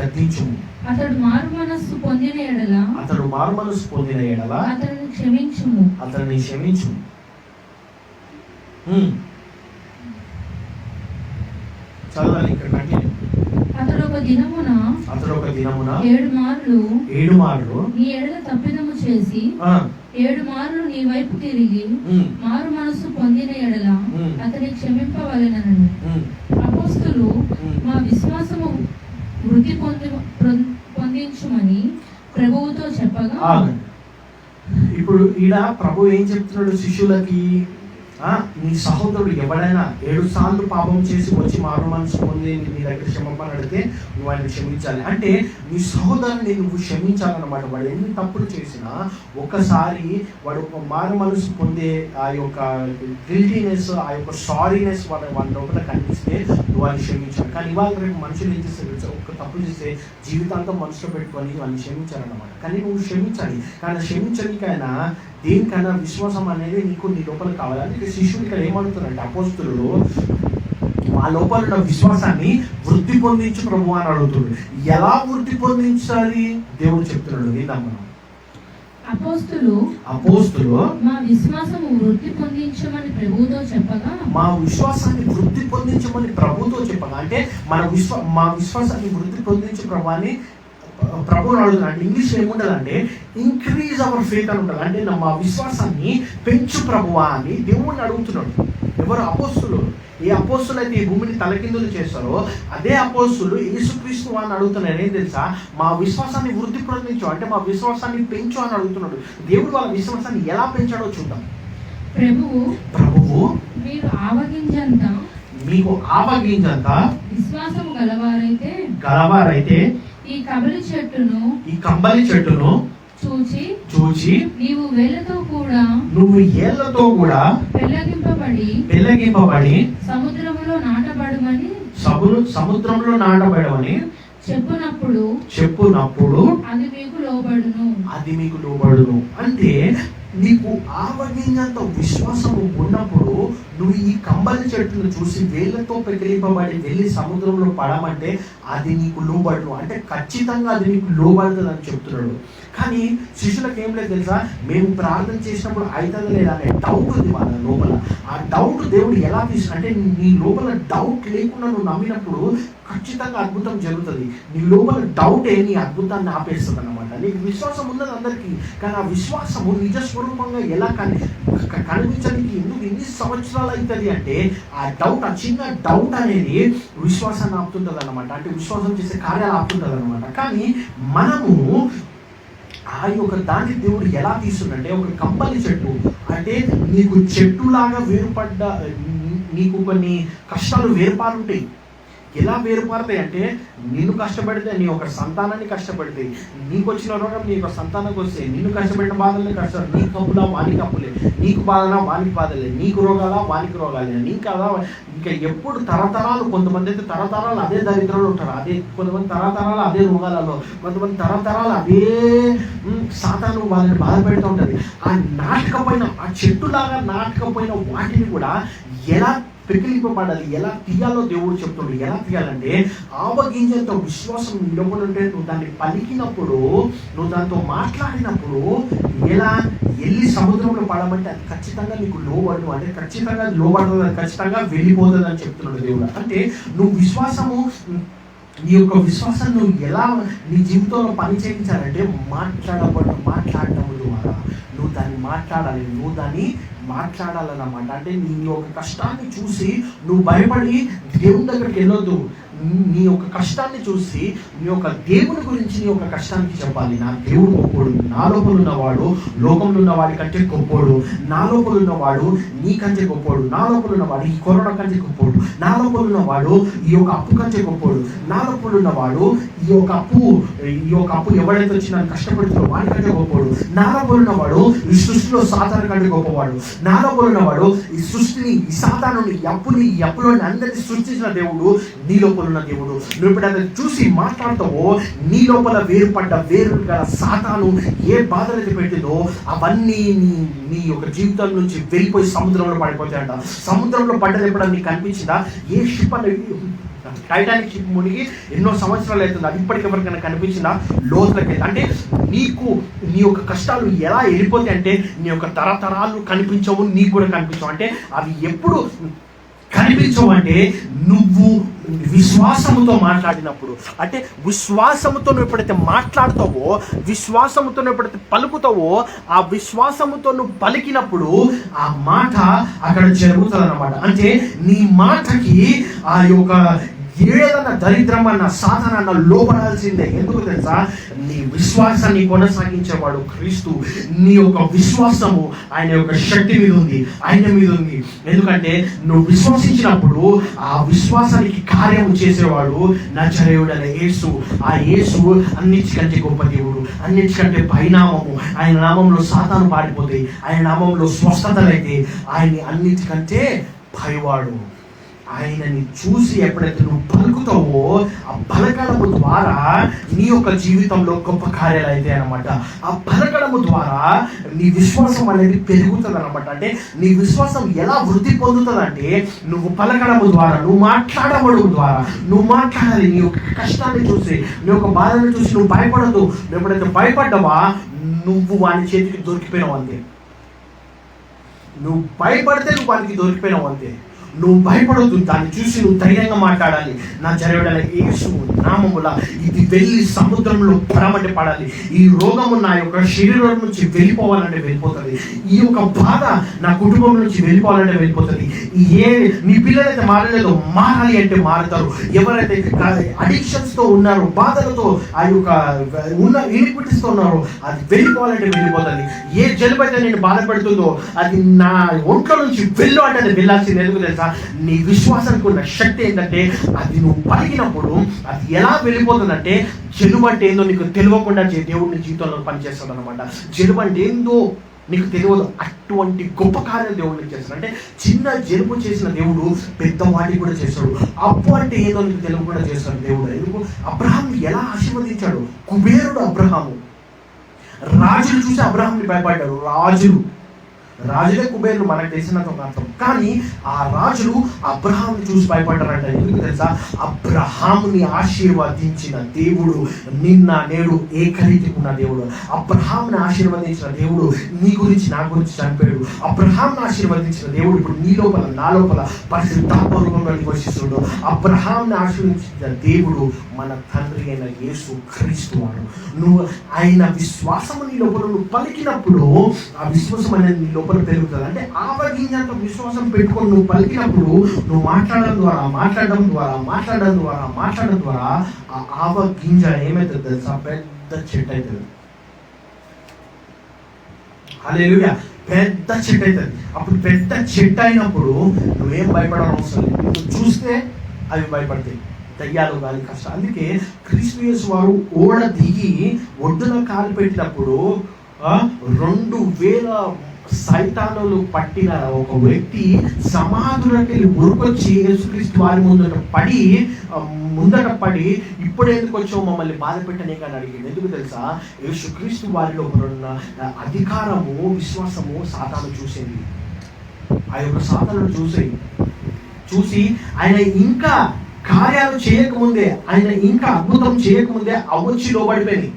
Speaker 4: గద్దించుము. అతడు మారు మనస్సు పొందిన ఎడల అతనిని క్షమించుము.
Speaker 3: చదవాలి ఇక్కడ కంటిన్యూ.
Speaker 4: అతడు ఒక దినమున 7 మార్లు నీ ఎడల తప్పిదము చేసి 7 మార్లు నీ వైపు తిరిగి మారు మనస్సు పొందిన ఎడల అతని క్షమింపవలెనను. అపోస్తలు మా విశ్వాసము వృద్ధి పొందించుమని ప్రభువుతో చెప్పగా,
Speaker 3: ఇప్పుడు ఈడ ప్రభు ఏం చెప్తున్నాడు శిష్యులకి? నీ సహోదరుడు ఎవడైనా 7 సార్లు పాపం చేసి వచ్చి మారు మనసు పొంది నీ దగ్గర క్షమాపణ అడిగితే నువ్వు ఆయన క్షమించాలి. అంటే నీ సహోదరుని నువ్వు క్షమించాలన్నమాట. వాడు ఎన్ని తప్పులు చేసినా ఒకసారి వాడు ఒక మారు మనసు పొందే ఆ యొక్క గిల్టీనెస్, ఆ యొక్క సారీనెస్ వాళ్ళ లోపల కనిపిస్తే నువ్వు ఆయన క్షమించాలి. కానీ ఇవాళ రేపు మనుషులు ఏం చేస్తారు, ఒక తప్పు చేస్తే జీవితాంతం మనసులో పెట్టుకొని వాళ్ళని క్షమించాలన్నమాట. కానీ నువ్వు క్షమించాలి. కానీ క్షమించడానికైనా దేనికైనా విశ్వాసం అనేది నీకు నీ లోపల కావాలి. అందుకే శిష్యులు ఇక్కడ ఏమడుగుతున్నారంటే అపోస్తలులు మా లోపల ఉన్న విశ్వాసాన్ని వృద్ధి పొందించు ప్రభు అని అడుగుతున్నాడు. ఎలా వృద్ధి పొందించాలి దేవుడు చెప్తున్నాడు. విందాం మనం.
Speaker 4: అపోస్తలు మా విశ్వాసాన్ని వృద్ధి పొందించమని ప్రభువుతో చెప్పగా,
Speaker 3: అంటే మా విశ్వాసాన్ని వృద్ధి పొందించు ప్రభు అని ప్రభువుని అడుగుతున్నాడు. అంటే ఇంగ్లీష్ ఏముండదంటే ఇంక్రీజ్ అవర్ ఫెయిత్ అని ఉంటుంది. అంటే మా విశ్వాసాన్ని పెంచు ప్రభువా అని దేవుణ్ణి అడుగుతున్నాడు. ఎవరు? అపోస్తులు. ఏ అపోస్తులు అయితే ఈ భూమిని తలకిందులు చేస్తారో అదే అపోస్తులు యేసుక్రీస్తు అని అడుగుతున్నారు. ఏం తెలుసా? మా విశ్వాసాన్ని వృద్ధి పొందించు, అంటే మా విశ్వాసాన్ని పెంచు అని అడుగుతున్నాడు. దేవుడు వాళ్ళ విశ్వాసాన్ని ఎలా పెంచాడో చూద్దాం. ప్రభువు
Speaker 4: మీకు ఆవగింజంత
Speaker 3: విశ్వాసము
Speaker 4: గలవారైతే ఈ కంబలి చెట్టును చూచి నీవు వేళ్ళతో కూడా పెళ్ళగింపబడి సముద్రములో నాటబడమని చెప్పునప్పుడు అది మీకు లోబడును. అంటే నీకు ఆవగింజంత విశ్వాసము ఉన్నప్పుడు నువ్వు ఈ కంబలి చెట్టును చూసి వేళ్ళతో పెకిలింపబడి వెళ్ళి సముద్రంలో పడమంటే అది నీకు లోబడును. అంటే ఖచ్చితంగా అది నీకు లోబడుతుంది అని చెప్తున్నాడు. కానీ శిష్యులకు ఏం లేదు తెలుసా? మేము ప్రార్థన చేసినప్పుడు అవుతుంది లేదా అనే డౌట్ ఉంది వాళ్ళ లోపల. ఆ డౌట్ దేవుడు ఎలా అంటే నీ లోపల డౌట్ లేకుండా నువ్వు నమ్మినప్పుడు ఖచ్చితంగా అద్భుతం జరుగుతుంది. నీ లోపల డౌటే నీ అద్భుతాన్ని ఆపేస్తుంది అన్నమాట. నీకు విశ్వాసం ఉన్నది అందరికీ, కానీ ఆ విశ్వాసము నిజస్వరూపంగా ఎలా కనిపించడానికి ఎందుకు ఎన్ని సంవత్సరాలు అవుతుంది అంటే ఆ డౌట్, ఆ చిన్న డౌట్ అనేది విశ్వాసాన్ని ఆపుతుంటుంది అన్నమాట. అంటే విశ్వాసం చేసే కార్యాలు ఆపుతుంటుంది అన్నమాట. కానీ మనము ఆ యొక్క దాన్ని దేవుడు ఎలా తీస్తుందంటే ఒక కంబలి చెట్టు, అంటే నీకు చెట్టులాగా వేరుపడ్డ నీకు కొన్ని కష్టాలు వేరుపారుంటాయి. ఎలా వేరుపారుతాయి అంటే నిన్ను కష్టపడితే నీ ఒక సంతానాన్ని కష్టపడితే, నీకు వచ్చిన రోగం నీ యొక్క సంతానానికి వస్తే, నిన్ను కష్టపడిన బాధలే కష్టాలు, నీకు కప్పులా వానికి కప్పులే, నీకు బాధలా వానికి బాధలే, నీకు రోగాలా వానికి రోగాలే, నీకు కదా ఇంకా ఎప్పుడు తరతరాలు. కొంతమంది అయితే తరతరాలు అదే దరిద్రంలో ఉంటారు, అదే కొంతమంది తరతరాలు అదే రోగాలలో, కొంతమంది తరతరాలు అదే సాతాను వాళ్ళని బాధ పెడుతూ ఉంటుంది. ఆ నాటకపోయిన ఆ చెట్టులాగా నాటకపోయిన వాటిని కూడా ఎలా పెకిలింపబడాలి, ఎలా తీయాలో దేవుడు చెప్తున్నాడు. ఎలా తీయాలంటే ఆవగింజంతో విశ్వాసం నీ లోపల ఉంటే నువ్వు దాన్ని పలికినప్పుడు, నువ్వు దాంతో మాట్లాడినప్పుడు ఎలా వెళ్ళి సముద్రంలో పడమంటే అది ఖచ్చితంగా నీకు లోబడదు. అంటే ఖచ్చితంగా అది లోబడుతుంది, అది ఖచ్చితంగా వెళ్ళిపోతుంది అని చెప్తున్నాడు దేవుడు. అంటే నువ్వు విశ్వాసము
Speaker 3: నీ యొక్క విశ్వాసాన్ని నువ్వు ఎలా నీ జీవితంలో పని చేయించాలంటే మాట్లాడటం ద్వారా నువ్వు దాన్ని మాట్లాడాలి, నువ్వు దాన్ని మాట్లాడాలన్నమాట. అంటే నీ యొక్క కష్టాన్ని చూసి నువ్వు భయపడి దేవుని దగ్గరికి వెళ్ళొద్దు. నీ యొక్క కష్టాన్ని చూసి నీ యొక్క దేవుని గురించి నీ యొక్క కష్టానికి చెప్పాలి. నా దేవుడు గొప్పోడు, నా లోపల ఉన్నవాడు లోకంలో ఉన్నవాడి కంటే గొప్పోడు, నా లోపల ఉన్నవాడు నీ కంటే గొప్పోడు, నా లోపల ఉన్నవాడు ఈ కరోనా కంటే గొప్పోడు, నా లోపల ఉన్నవాడు ఈ యొక్క అప్పు కంటే గొప్పోడు, నా లోపల ఉన్నవాడు ఈ యొక్క అప్పు ఎవడైతే వచ్చి నన్ను కష్టపడుతున్నాడో వాడి కంటే గొప్పోడు, నా లోపల ఉన్నవాడు ఈ సృష్టిలో సాతాను కంటే గొప్పవాడు, నా లోపల ఉన్నవాడు ఈ సృష్టిని ఈ సాతానుని ఈ అప్పులోని అందరినీ సృష్టించిన దేవుడు నీ లోపల ఉన్న దేవుడు. నువ్వు ఇప్పుడు అది చూసి మాట్లాడతావో నీ లోపల వేరు గల సాతాను ఏ బాధలైతే పెట్టిందో అవన్నీ నీ యొక్క జీవితం నుంచి వెళ్ళిపోయి సముద్రంలో పడిపోతాయంట. సముద్రంలో పడ్డది ఎప్పుడన్నా నీకు కనిపించిందా? ఏ షిప్ అనేది టైటానిక్ షిప్ మునిగి ఎన్నో సంవత్సరాలు అవుతుంది, అది ఇప్పటికి ఎవరికైనా కనిపించిందా? లోతులకి వెళ్తే అంటే నీకు నీ యొక్క కష్టాలు ఎలా వెళ్ళిపోతాయి అంటే నీ యొక్క తరతరాలు కనిపించవు, నీకు కూడా కనిపించవు. అంటే అవి ఎప్పుడు కనిపించవు అంటే నువ్వు విశ్వాసముతో మాట్లాడినప్పుడు. అంటే విశ్వాసముతో నువ్వు ఎప్పుడైతే మాట్లాడతావో, విశ్వాసముతో నువ్వు ఎప్పుడైతే పలుకుతావో, ఆ విశ్వాసముతో నువ్వు పలికినప్పుడు ఆ మాట అక్కడ జరుగుతుంది అన్నమాట. అంటే నీ మాటకి ఆ యొక్క ఏదన్నా దరిద్రం అన్న సాధన లోపడాల్సిందే. ఎందుకు తెలుసా? నీ విశ్వాసాన్ని కొనసాగించేవాడు క్రీస్తు. నీ యొక్క విశ్వాసము ఆయన యొక్క శక్తి మీద ఉంది, ఆయన మీద ఉంది. ఎందుకంటే నువ్వు విశ్వసించినప్పుడు ఆ విశ్వాసానికి కార్యము చేసేవాడు నజరేయుడైన యేసు. ఆ యేసు అన్నిటికంటే గొప్ప దేవుడు, అన్నిటికంటే పైనామము. ఆయన నామంలో సాతాను పారిపోతాయి, ఆయన నామంలో స్వస్థతలైతే ఆయన్ని అన్నిటికంటే పైవాడు. ఆయనని చూసి ఎప్పుడైతే నువ్వు పలుకుతావో ఆ పలకడము ద్వారా నీ యొక్క జీవితంలో గొప్ప కార్యాలు అయితే అనమాట. ఆ పలకడము ద్వారా నీ విశ్వాసం అనేది పెరుగుతుంది అనమాట. అంటే నీ విశ్వాసం ఎలా వృద్ధి పొందుతుందంటే నువ్వు పలకడము ద్వారా, నువ్వు మాట్లాడడం ద్వారా. నువ్వు మాట్లాడాలి. నీ యొక్క కష్టాన్ని చూసి, నీ యొక్క బాధను చూసి నువ్వు భయపడద్దు. నువ్వు ఎప్పుడైతే భయపడ్డావా నువ్వు వాని చేతికి దొరికిపోయినావు అంతే. నువ్వు భయపడితే నువ్వు వానికి దొరికిపోయినావు అంతే. నువ్వు భయపడొద్దు, దాన్ని చూసి నువ్వు ధైర్యంగా మాట్లాడాలి. నా జరగడాల యేసు నామముల ఇది వెళ్ళి సముద్రంలో పడమంటే పడాలి. ఈ రోగము నా యొక్క శరీరం నుంచి వెళ్ళిపోవాలంటే వెళ్ళిపోతుంది. ఈ యొక్క బాధ నా కుటుంబం నుంచి వెళ్ళిపోవాలంటే వెళ్ళిపోతుంది. నీ పిల్లలైతే మారలేదో మారాలి అంటే మారుతారు. ఎవరైతే అడిక్షన్స్తో ఉన్నారో, బాధలతో ఆ యొక్క ఇనిక్విటీస్తో ఉన్నారో అది వెళ్ళిపోవాలంటే వెళ్ళిపోతుంది. ఏ జలుబు అయితే నేను బాధపడుతుందో అది నా ఒంట్లో నుంచి వెళ్ళు అంటే అది వెళ్ళాల్సింది. ఎందుకు తెలుసా? నీ విశ్వాసానికి ఉన్న శక్తి ఏంటంటే అది నువ్వు పలికినప్పుడు అది ఎలా వెళ్ళిపోతుందంటే జలుబు అంటే ఏందో నీకు తెలియకుండా దేవుడిని జీవితంలో పనిచేస్తాడు అనమాట. జలుబు అంటే ఏందో నీకు తెలియదు, అటువంటి గొప్ప కార్యాలు దేవుడిని చేస్తాడు. అంటే చిన్న జలుబు చేసిన దేవుడు పెద్దవాడిని కూడా చేస్తాడు. అప్పు అంటే ఏదో నీకు తెలియకుండా చేస్తాడు దేవుడు. ఎందుకు? అబ్రహాం ఎలా ఆశీర్వదించాడు? కుబేరుడు అబ్రహాము. రాజులు చూసి అబ్రహాంని భయపడ్డాడు. రాజులే కుబేరులు మనకు తెలిసినంత అర్థం. కానీ ఆ రాజులు అబ్రహాంని చూసి భయపడ్డారంట. ఎందుకు తెలుసా? అబ్రహాముని ఆశీర్వదించిన దేవుడు నిన్న నేడు ఏకరీతిగా ఉన్న దేవుడు. అబ్రహాంని ఆశీర్వదించిన దేవుడు నీ గురించి నా గురించి చనిపోయాడు. అబ్రహాంని ఆశీర్వదించిన దేవుడు ఇప్పుడు నీ లోపల నా లోపల పరిశుద్ధాత్మ రూపంలో నివసిస్తున్నాడు. అబ్రహాంని ఆశీర్వదించిన దేవుడు మన తండ్రి అయిన యేసు క్రీస్తు వాడు. నువ్వు ఆయన విశ్వాసము నీ లోపల నువ్వు పలికినప్పుడు ఆ విశ్వాసం అనేది నీ లోపల పెరుగుతుంది. అంటే ఆవగింజంత విశ్వాసం పెట్టుకొని నువ్వు పలికినప్పుడు నువ్వు మాట్లాడడం ద్వారా ఆ ఆవగింజ ఏమవుతుంది తెలుసా? పెద్ద చెట్టు అవుతుంది. హల్లెలూయా! పెద్ద చెట్టు అవుతుంది. అప్పుడు పెద్ద చెట్టు అయినప్పుడు నువ్వేం భయపడడం అవసరం లేదు. నువ్వు చూస్తే అవి భయపడతాయి, దయ్యాలు కానీ కష్టం. అందుకే క్రీస్తు యేసు వారు ఓడ దిగి ఒడ్డున కాలు పెట్టినప్పుడు 2000 సైతానులు పట్టిన ఒక వ్యక్తి సమాధులకు వెళ్ళి ఉరుకొచ్చి యేసుక్రీస్తు వారి ముందట పడి ఇప్పుడు ఎందుకు వచ్చావు మమ్మల్ని బాధ పెట్టనే కానీ అడిగింది. ఎందుకు తెలుసా? యేసుక్రీస్తు వారిలో ఉన్న అధికారము, విశ్వాసము సాతాను చూసింది. ఆ యొక్క సాతాను చూసి ఆయన ఇంకా కార్యాలు చేయకముందే, ఆయన ఇంకా అద్భుతం చేయకముందే అవచ్చి లోబడిపోయింది.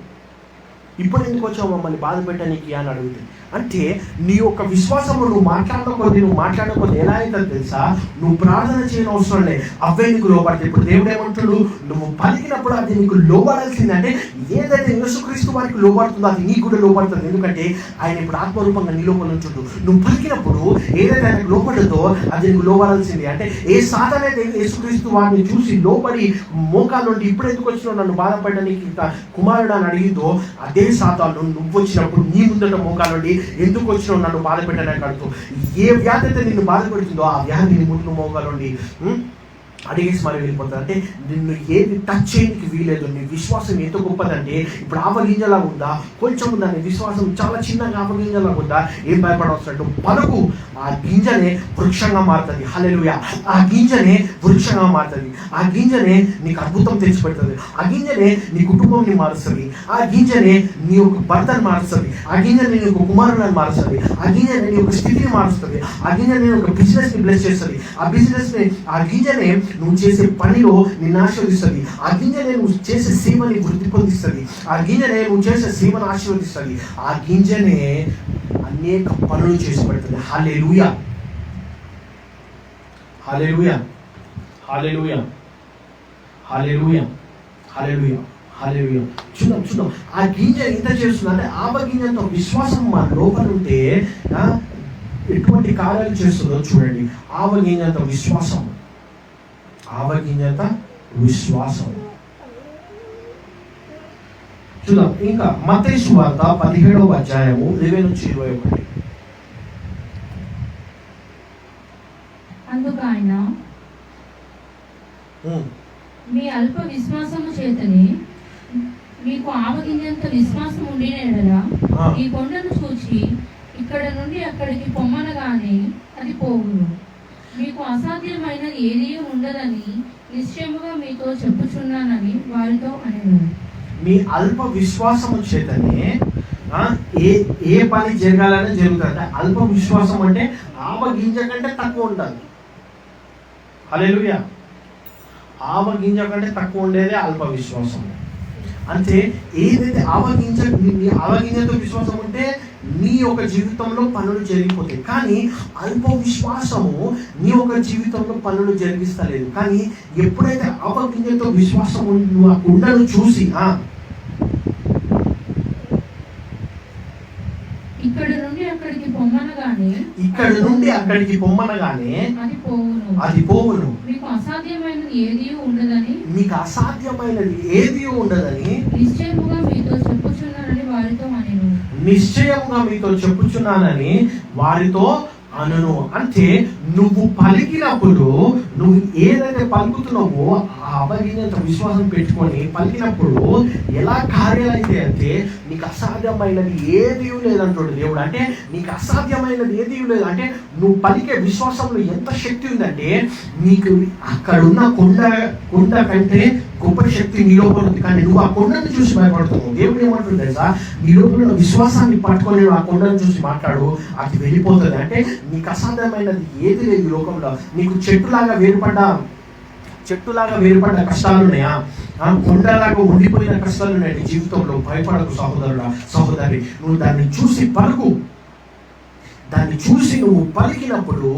Speaker 3: ఇప్పుడు ఎందుకు వచ్చావు మమ్మల్ని బాధ పెట్టడానికి అని అడుగుతుంది. అంటే నీ యొక్క విశ్వాసము నువ్వు మాట్లాడకపోతే ఎలా అవుతుందో తెలుసా, నువ్వు ప్రార్థన చేయని అవసరం లేదు, అవే నీకు లోపడతాయి. ఇప్పుడు దేవుడు ఏమంటాడు, నువ్వు పలికినప్పుడు అది నీకు లోబడాల్సింది. అంటే ఏదైతే యేసుక్రీస్తు వారికి లోబడుతుందో అది నీకు కూడా లోబడుతుంది. ఎందుకంటే ఆయన ఇప్పుడు ఆత్మరూపంగా నీ లోపల ఉంచుండు. నువ్వు పలికినప్పుడు ఏదైతే ఆయనకు లోపడదో అది నీకు లోబడాల్సింది. అంటే ఏ సాధనైతే యేసుక్రీస్తు వారిని చూసి లోబడి మోకాలు నుండి ఇప్పుడు ఎందుకు వచ్చినావు నన్ను బాధపడడానికి కుమారుడు అని అడిగిందో, అదే సాతాను నువ్వు వచ్చినప్పుడు నీ ముందట మోకాలు నుండి ఎందుకు వచ్చినావు నన్ను బాధ పెట్టడానికి అడుగుతూ, ఏ వ్యాధి అయితే నిన్ను బాధ పెడుతుందో ఆ వ్యాధి నీ ముందు మోకాలు నుండి అడిగేసి మరి వెళ్ళిపోతుంది. అంటే నిన్ను ఏది టచ్ చేయడానికి వీలేదు. నీ విశ్వాసం ఎంత గొప్పదంటే ఇప్పుడు ఆవగింజలా ఉందా, కొంచెం ఉందా, నీ విశ్వాసం చాలా చిన్నగా ఆవగింజలా ఉందా, ఏం భయపడవసరం. పలుకు ఆ గింజనే వృక్షంగా మారుతుంది. హల్లెలూయా. ఆ గింజనే వృక్షంగా మారుతుంది. ఆ గింజనే నీకు అద్భుతం తెచ్చిపెడుతుంది. ఆ గింజనే నీ కుటుంబంని మారుస్తుంది. ఆ గింజనే నీ యొక్క భర్తను మారుస్తుంది. ఆ గింజనే నీ యొక్క కుమారులను మారుస్తుంది. ఆ గింజనే నీ యొక్క స్థితిని మారుస్తుంది. ఆ గింజనే నీ యొక్క బిజినెస్ని బ్లెస్ చేస్తుంది. ఆ గింజనే నువ్వు చేసే పనిలో నిన్ను ఆశీర్వదిస్తుంది. ఆ గింజనే నువ్వు చేసే సేవని వృద్ధి పొందిస్తుంది. ఆ గింజనే నువ్వు చేసే సేవను ఆశీర్వదిస్తుంది. ఆ గింజనే అనేక పనులు చేసి పెడుతుంది. హల్లెలూయా, హల్లెలూయా, హల్లెలూయా, హల్లెలూయా, హల్లెలూయా, హల్లెలూయా. చూద్దాం ఆ గింజ ఎంత చేస్తుంది అంటే ఆవగింజంతో విశ్వాసం మన లోపల ఉంటే ఎటువంటి కార్యాలు చేస్తుందో చూడండి. ఆవగింజంత విశ్వాసం, ఆవగింజంత విశ్వాసం. చూద్దాం ఇంకా మత్తయి సువార్త 17వ అధ్యాయము 11-21.
Speaker 5: అందుకు ఆయన, మీ అల్ప విశ్వాసము చేతనే మీకు ఆవగింజంత విశ్వాసం ఉండిన ఎడల ఈ కొండను చూచి ఇక్కడ నుండి అక్కడికి పొమ్మనగానే అది పోవును. మీకు అసాధ్యమైనది ఏదీ ఉండదని నిశ్చయముగా మీతో చెప్పుచున్నానని వారితో అనేను.
Speaker 3: మీ అల్ప విశ్వాసము చేతనే ఏ పని జరగాలని జరుగుతుంది. అంటే అల్ప విశ్వాసం అంటే ఆవగింజ కంటే తక్కువ ఉండాలి. హల్లెలూయా. ఆవగింజ కంటే తక్కువ ఉండేదే అల్ప విశ్వాసం. అంటే ఏదైతే ఆవగింజతో విశ్వాసం ఉంటే నీ యొక్క జీవితంలో పనులు జరిగిపోతాయి. కానీ అల్ప విశ్వాసము నీ యొక్క జీవితంలో పనులు జరిగిస్తలేదు. కానీ ఎప్పుడైతే ఆవగింజతో విశ్వాసం నువ్వు ఆ కుండను చూసి
Speaker 5: ఇక్కడ నుండి అక్కడికి పొమ్మనగానే
Speaker 3: అది పోవును.
Speaker 5: మీకు అసాధ్యమైనది ఏదీ ఉండదని నిశ్చయముగా
Speaker 3: మీతో చెప్పుచున్నానని వారితో అనను. అంటే నువ్వు పలికినప్పుడు, నువ్వు ఏదైతే పలుకుతున్నావో ఆ అబద్ధంత విశ్వాసం పెట్టుకొని పలికినప్పుడు ఎలా కార్యాలు అయితే అంటే నీకు అసాధ్యమైనది ఏదీ లేదంటాడు దేవుడు. అంటే నీకు అసాధ్యమైనది ఏదీ లేదు. అంటే నువ్వు పలికే విశ్వాసంలో ఎంత శక్తి ఉందంటే నీకు అక్కడున్న కొండ కంటే గొప్ప శక్తి నీ లోపల ఉంది. కానీ నువ్వు ఆ కొండను చూసి భయపడుతున్నావు. దేవుడు ఏమంటుంది తెలుసా, నీ లోపల విశ్వాసాన్ని పట్టుకొని ఆ కొండను చూసి మాట్లాడు, అది వెళ్ళిపోతుంది. అంటే నీకు అసాధ్యమైనది ఏది లేదు ఈ లోకంలో. నీకు చెట్టులాగా వేరుపడ్డ కష్టాలు ఉన్నాయా, కొండలాగా ఉండిపోయిన కష్టాలు ఉన్నాయి జీవితంలో. భయపడకు సహోదరుడా, సహోదరి. నువ్వు దాన్ని చూసి పలుకు. దాన్ని చూసి నువ్వు పలికినప్పుడు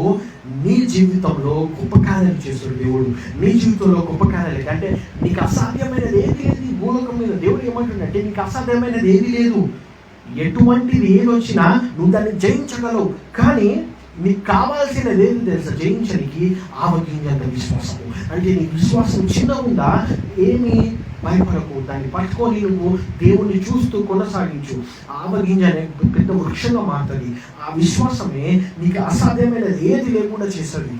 Speaker 3: నీ జీవితంలో గొప్ప కార్యాలు చేస్తాడు దేవుడు. నీ జీవితంలో గొప్ప కార్యాలు. అంటే నీకు అసాధ్యమైనది ఏది లేదు ఈ భూలోకం మీద. దేవుడు ఏమంటుండంటే నీకు అసాధ్యమైనది ఏది లేదు. ఎటువంటిది ఏది వచ్చినా నువ్వు దాన్ని జయించగలవు. కానీ నీకు కావాల్సినది ఏది తెలుసా జయించడానికి? ఆవగింజంత విశ్వాసము. అంటే నీ విశ్వాసం చిన్నగా ఉందా, ఏమి భయపడకు. దాన్ని పట్టుకొని నువ్వు దేవుణ్ణి చూస్తూ కొనసాగించు. ఆవగింజ అనే పెద్ద వృక్షంగా మారుతుంది. ఆ విశ్వాసమే నీకు అసాధ్యమైనది ఏది లేకుండా చేస్తుంది.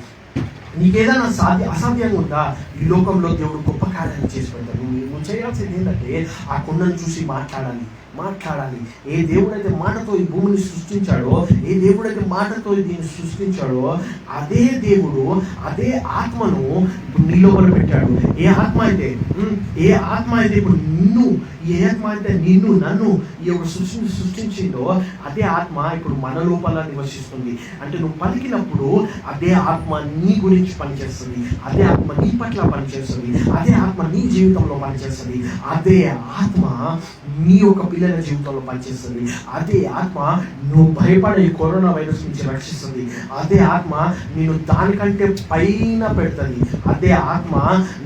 Speaker 3: నీకేదైనా అసాధ్యంగా ఉందా, ఈ లోకంలో దేవుడు గొప్ప కార్యాలు చేసి పెడతాడు. నువ్వు చేయాల్సింది ఏంటంటే ఆ కొండను చూసి మాట్లాడాలి. ఏ దేవుడైతే మాటతో ఈ భూమిని సృష్టించాడో, ఏ దేవుడైతే మాటతో దీన్ని సృష్టించాడో, అదే దేవుడు అదే ఆత్మను నీ లోపల పెట్టాడు. ఏ ఆత్మ అయితే ఇప్పుడు నిన్ను నన్ను ఈ యొక్క సృష్టిని సృష్టించిందో అదే ఆత్మ ఇప్పుడు మన లోపల నివసిస్తుంది. అంటే నువ్వు పలికినప్పుడు అదే ఆత్మ నీ గురించి పనిచేస్తుంది. అదే ఆత్మ నీ పట్ల పనిచేస్తుంది. అదే ఆత్మ నీ జీవితంలో పనిచేస్తుంది. అదే ఆత్మ నీ యొక్క పిల్లల జీవితంలో పనిచేస్తుంది. అదే ఆత్మ నువ్వు భయపడే ఈ కరోనా వైరస్ నుంచి రక్షిస్తుంది. అదే ఆత్మ నిన్ను దానికంటే పైన పెడుతుంది. అదే ఆత్మ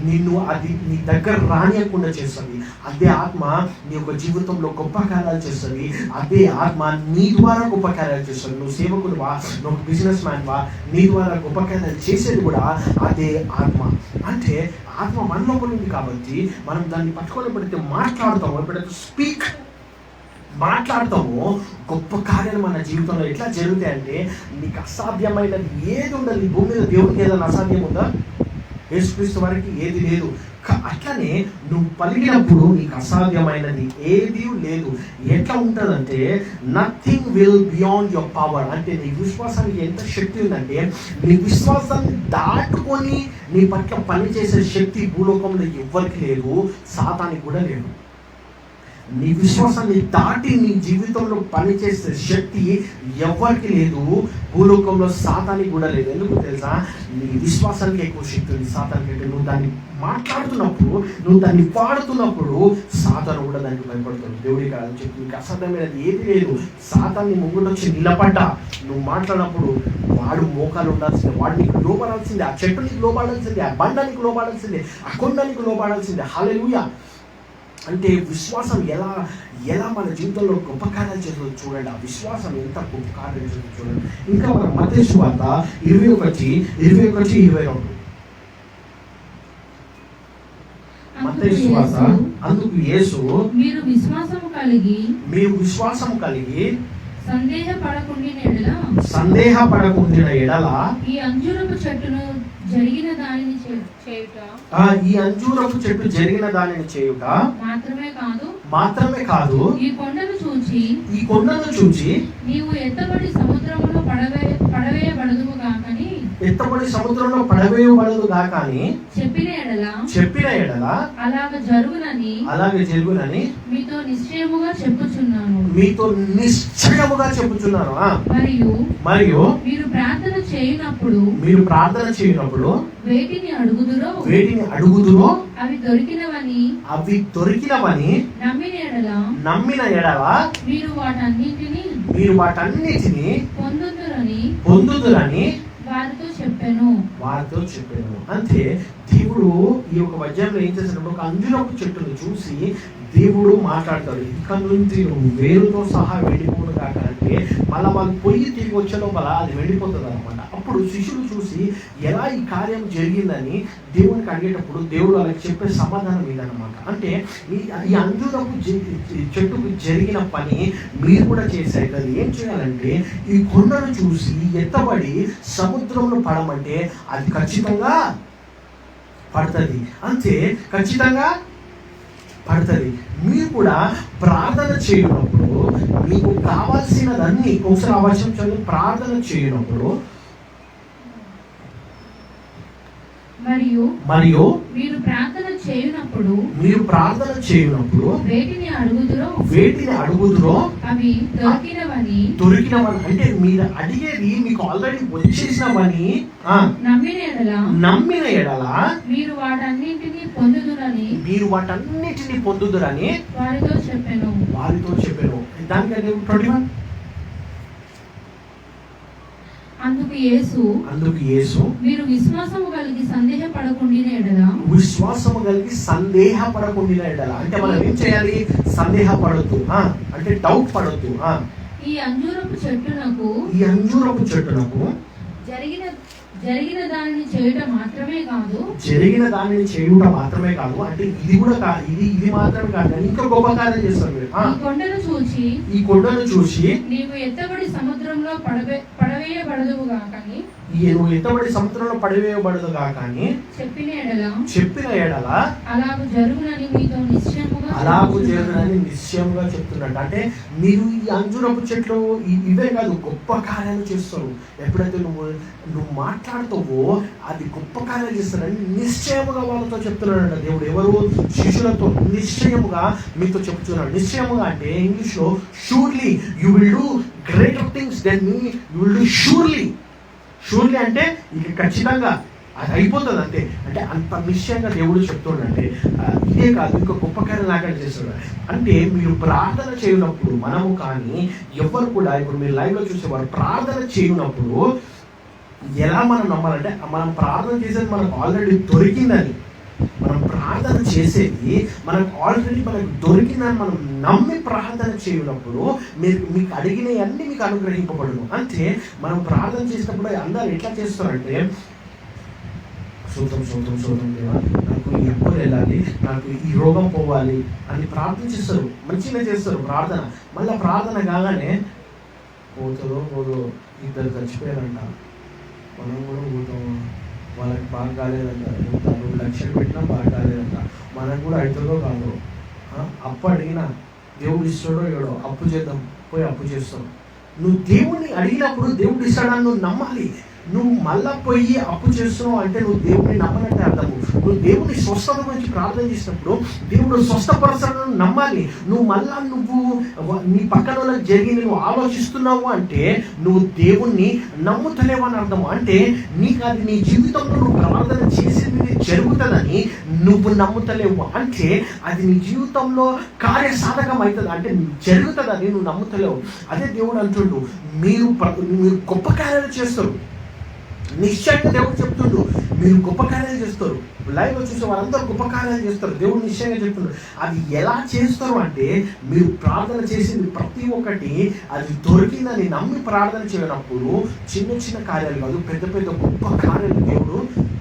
Speaker 3: నిన్ను అది నీ దగ్గర రానియకుండా చేస్తుంది. అదే ఆత్మ నీ యొక్క జీవితంలో గొప్ప కార్యాలు చేస్తుంది. అదే ఆత్మ నీ ద్వారా గొప్ప కార్యాలు చేస్తుంది. నువ్వు సేవకుడువా, నువ్వు బిజినెస్ మ్యాన్ వా, నీ ద్వారా గొప్ప కార్యాలు చేసేది కూడా అదే ఆత్మ. అంటే ఆత్మ మనలో ఉంది కాబట్టి మనం దాన్ని పట్టుకొని ఎప్పుడైతే మాట్లాడతామో, ఎప్పుడైతే మాట్లాడతామో గొప్ప కార్యాలు మన జీవితంలో ఎట్లా జరుగుతాయంటే నీకు అసాధ్యమైనది ఏది ఉండదు. ఈ భూమి మీద దేవుడికి ఏదైనా అసాధ్యం ఉందా? యేసుక్రీస్తు వారికి ఏది లేదు. అట్లనే నువ్వు పలికినప్పుడు నీకు అసాధ్యమైనది ఏది లేదు. ఎట్లా ఉంటుందంటే nothing will beyond your power. అంటే నీ విశ్వాసానికి ఎంత శక్తి ఉందంటే నీ విశ్వాసాన్ని దాటుకొని నీ పట్ల పనిచేసే శక్తి భూలోకంలో ఎవ్వరికి లేదు, సాతానికి కూడా లేదు. నీ విశ్వాసాన్ని దాటి నీ జీవితంలో పనిచేసే శక్తి ఎవరికి లేదు, భూలోకంలో సాతానికి కూడా లేదు. ఎందుకు తెలుసా? నీ విశ్వాసానికి ఎక్కువ శక్తి ఉంది సాతానికి. అంటే నువ్వు దాన్ని మాట్లాడుతున్నప్పుడు, నువ్వు దాన్ని పాడుతున్నప్పుడు సాతాను కూడా దానికి భయపడుతుంది. దేవుడి కాదని చెప్పి నీకు అసాధ్యమైనది ఏది లేదు. సాతాన్ని ముందు వచ్చి నిలబడ్డా నువ్వు మాట్లాడినప్పుడు వాడు మోకాలు ఉండాల్సిందే, వాడు నీకు లోపడాల్సిందే, ఆ చెట్టు నీకు లోపడాల్సిందే, ఆ బండ నీకు లోపడాల్సిందే, ఆ కొండ నీకు లోపడాల్సిందే. హల్లెలూయా. అంటే విశ్వాసం ఎలా ఎలా మన జీవితంలో గొప్ప కార్యాలు చేస్తుందో చూడండి. ఆ విశ్వాసం ఎంత గొప్ప కార్యాలు చేస్తుందో చూడండి. ఇంకా మన మత్తయి సువార్త 21:22 మత్తయి సువార్త. అందుకు యేసు
Speaker 5: మీరు విశ్వాసము కలిగి
Speaker 3: సందేహపడకుండిన ఎడల
Speaker 5: ఈ అంజూరపు చెట్టును జరిగిన దానిని చేయుట
Speaker 3: మాత్రమే కాదు
Speaker 5: ఈ కొండను చూచి
Speaker 3: నీవు
Speaker 5: ఎత్తబడి సముద్రములో పడవేయబడదువు
Speaker 3: గాకని చెప్పిన ఎడల
Speaker 5: అలాగే
Speaker 3: జరుగునని
Speaker 5: మీతో నిశ్చయముగా చెప్పుచున్నాను.
Speaker 3: మరియు
Speaker 5: మీరు ప్రార్థన చేయనప్పుడు వేటిని
Speaker 3: అడుగుదురో
Speaker 5: అవి దొరికినవని
Speaker 3: నమ్మిన ఎడల
Speaker 5: మీరు వాటన్నిటిని
Speaker 3: పొందుదురని
Speaker 5: వారితో చెప్పాను.
Speaker 3: అంటే దేవుడు ఈ యొక్క వజ్యంలో ఏం చేసినప్పుడు ఒక అంజూరపు చెట్టును చూసి దేవుడు మాట్లాడతాడు. ఇక్కడ నుంచి నువ్వు వేరుతో సహా వెళ్ళిపోను కాక అంటే మళ్ళీ వాళ్ళు పొయ్యి తిరిగి వచ్చే లోపల అది వెళ్ళిపోతుంది అనమాట. అప్పుడు శిష్యులు చూసి ఎలా ఈ కార్యం జరిగిందని దేవునికి అడిగేటప్పుడు దేవుడు వాళ్ళకి చెప్పే సమాధానం ఇదనమాట. అంటే ఈ అంజూరపు చెట్టుకు జరిగిన పని మీరు కూడా చేశారు కదా. ఏం చేయాలంటే ఈ కొండను చూసి ఎత్తబడి సముద్రంలో పడమంటే అది ఖచ్చితంగా పడుతుంది. అంతే, ఖచ్చితంగా పడుతుంది. మీరు కూడా ప్రార్థన చేయనప్పుడు మీకు కావాల్సినదన్నీ ఒకసారి అవశ్యం చదివి ప్రార్థన చేయనప్పుడు
Speaker 5: మరియు మీరు ప్రార్థన చేయనప్పుడు వేటిని
Speaker 3: అడుగుదురో
Speaker 5: అవి
Speaker 3: దొరికినవని అంటే మీరు అడిగేది మీకు ఆల్రెడీ వచ్చేసినవని నమ్మిన ఎడల
Speaker 5: మీరు వాటన్నిటిని
Speaker 3: పొందుదురని
Speaker 5: వారితో చెప్పాను.
Speaker 3: దానికంటే 21
Speaker 5: అందుకు యేసు మీరు విశ్వాసము కలిగి సందేహపడకుండిన ఎడల
Speaker 3: అంటే మనం ఏం చేయాలి? సందేహపడద్దు, అంటే డౌట్ పడద్దు.
Speaker 5: ఈ అంజూరపు చెట్టునకు జరిగిన దానిని చేయుట మాత్రమే కాదు
Speaker 3: అంటే ఇది కూడా కాదు, ఇది మాత్రమే కాదు, ఇంకా గొప్ప కార్యం చేస్తారు మీరు. ఈ కొండను చూసి
Speaker 5: నీవు ఎత్తబడి సముద్రంలో పడవేయబడదువు
Speaker 3: గాకని చెప్పిన ఎడల
Speaker 5: అలాగు జరుగునని మీతో
Speaker 3: నిశ్చయముగా చెప్తున్నట్టు. అంటే మీరు ఈ అంజూరపు చెట్లు ఇవే కాదు, గొప్ప కార్యాలు చేస్తారు. ఎప్పుడైతే నువ్వు మాట్లాడుతావో అది గొప్ప కార్యాలు చేస్తారని నిశ్చయముగా వాళ్ళతో చెప్తున్నాడు దేవుడు. ఎవరు? శిష్యులతో నిశ్చయముగా మీతో చెప్తున్నాడు. నిశ్చయముగా అంటే ఇంగ్లీష్ లో surely you will do greater things then me, you will do surely అంటే ఇక ఖచ్చితంగా అది అయిపోతుంది అంతే. అంటే అంత నిశ్చయంగా దేవుడు చెప్తుండంటే ఇదే కాదు, ఇంకా గొప్ప కార్యం నాకంటే చేస్తున్నాడు. అంటే మీరు ప్రార్థన చేయనప్పుడు మనము కానీ ఎవరు కూడా, ఇప్పుడు మీరు లైవ్లో చూసేవారు ప్రార్థన చేయనప్పుడు ఎలా మనం నమ్మాలంటే మనం ప్రార్థన చేసేది మనకు ఆల్రెడీ దొరికిందని, మనం ప్రార్థన చేసేది మనకు ఆల్రెడీ మనకు దొరికిందని మనం నమ్మి ప్రార్థన చేయనప్పుడు మీకు అడిగినవన్నీ మీకు అనుగ్రహింపబడును. అంటే మనం ప్రార్థన చేసినప్పుడు అందరూ ఎట్లా చేస్తారంటే సూత్రం దేవా, నాకు ఈ అప్పులు వెళ్ళాలి, నాకు ఈ రోగం పోవాలి అని ప్రార్థన చేస్తారు, మంచిగా చేస్తారు ప్రార్థన. మళ్ళీ ప్రార్థన కాగానే పోదో ఇద్దరు చచ్చిపోయారంట, మనం కూడా పోతాము, వాళ్ళకి బాగా కాలేదంట, 2 లక్షలు పెట్టినా బాగా కాలేదంట, మనకు కూడా అవుతుందో కాదు. అప్పు అడిగినా దేవుడు ఇస్తాడో ఏడో, అప్పు చేద్దాం, పోయి అప్పు చేస్తాం. నువ్వు దేవుడిని అడిగినప్పుడు దేవుడు ఇస్తాడని నువ్వు నమ్మాలి. నువ్వు మళ్ళా పోయి అప్పు చేస్తున్నావు అంటే నువ్వు దేవుడిని నమ్మనంటే అర్థము. నువ్వు దేవుని స్వస్థత గురించి ప్రార్థన చేసినప్పుడు దేవుడు స్వస్థపరచడం నమ్మాలి. నువ్వు మళ్ళా నీ పక్కన వాళ్ళకి జరిగింది నువ్వు ఆలోచిస్తున్నావు అంటే నువ్వు దేవుణ్ణి నమ్ముతలేవని అర్థము. అంటే నీకు అది నీ జీవితంలో నువ్వు ప్రార్థన చేసేది జరుగుతుందని నువ్వు నమ్ముతలేవు, అంటే అది నీ జీవితంలో కార్యసాధకం అవుతుంది, అంటే జరుగుతుందని నువ్వు నమ్ముతలేవు. అదే దేవుడు అంటుండు, మీరు గొప్ప కార్యాలు చేస్తారు. నిశ్చయంగా దేవుడు చెప్తుండు, మీరు గొప్ప కార్యాలు చేస్తారు. లైవ్లో చూసే వారందరూ గొప్ప కార్యాలు చేస్తారు. దేవుడు నిశ్చయంగా చెప్తుండ్రు. అది ఎలా చేస్తారు అంటే మీరు ప్రార్థన చేసింది ప్రతి ఒక్కటి అది దొరికిందని నమ్మి ప్రార్థన చేయనప్పుడు చిన్న చిన్న కార్యాలు కాదు, పెద్ద పెద్ద గొప్ప కార్యాలు దేవుడు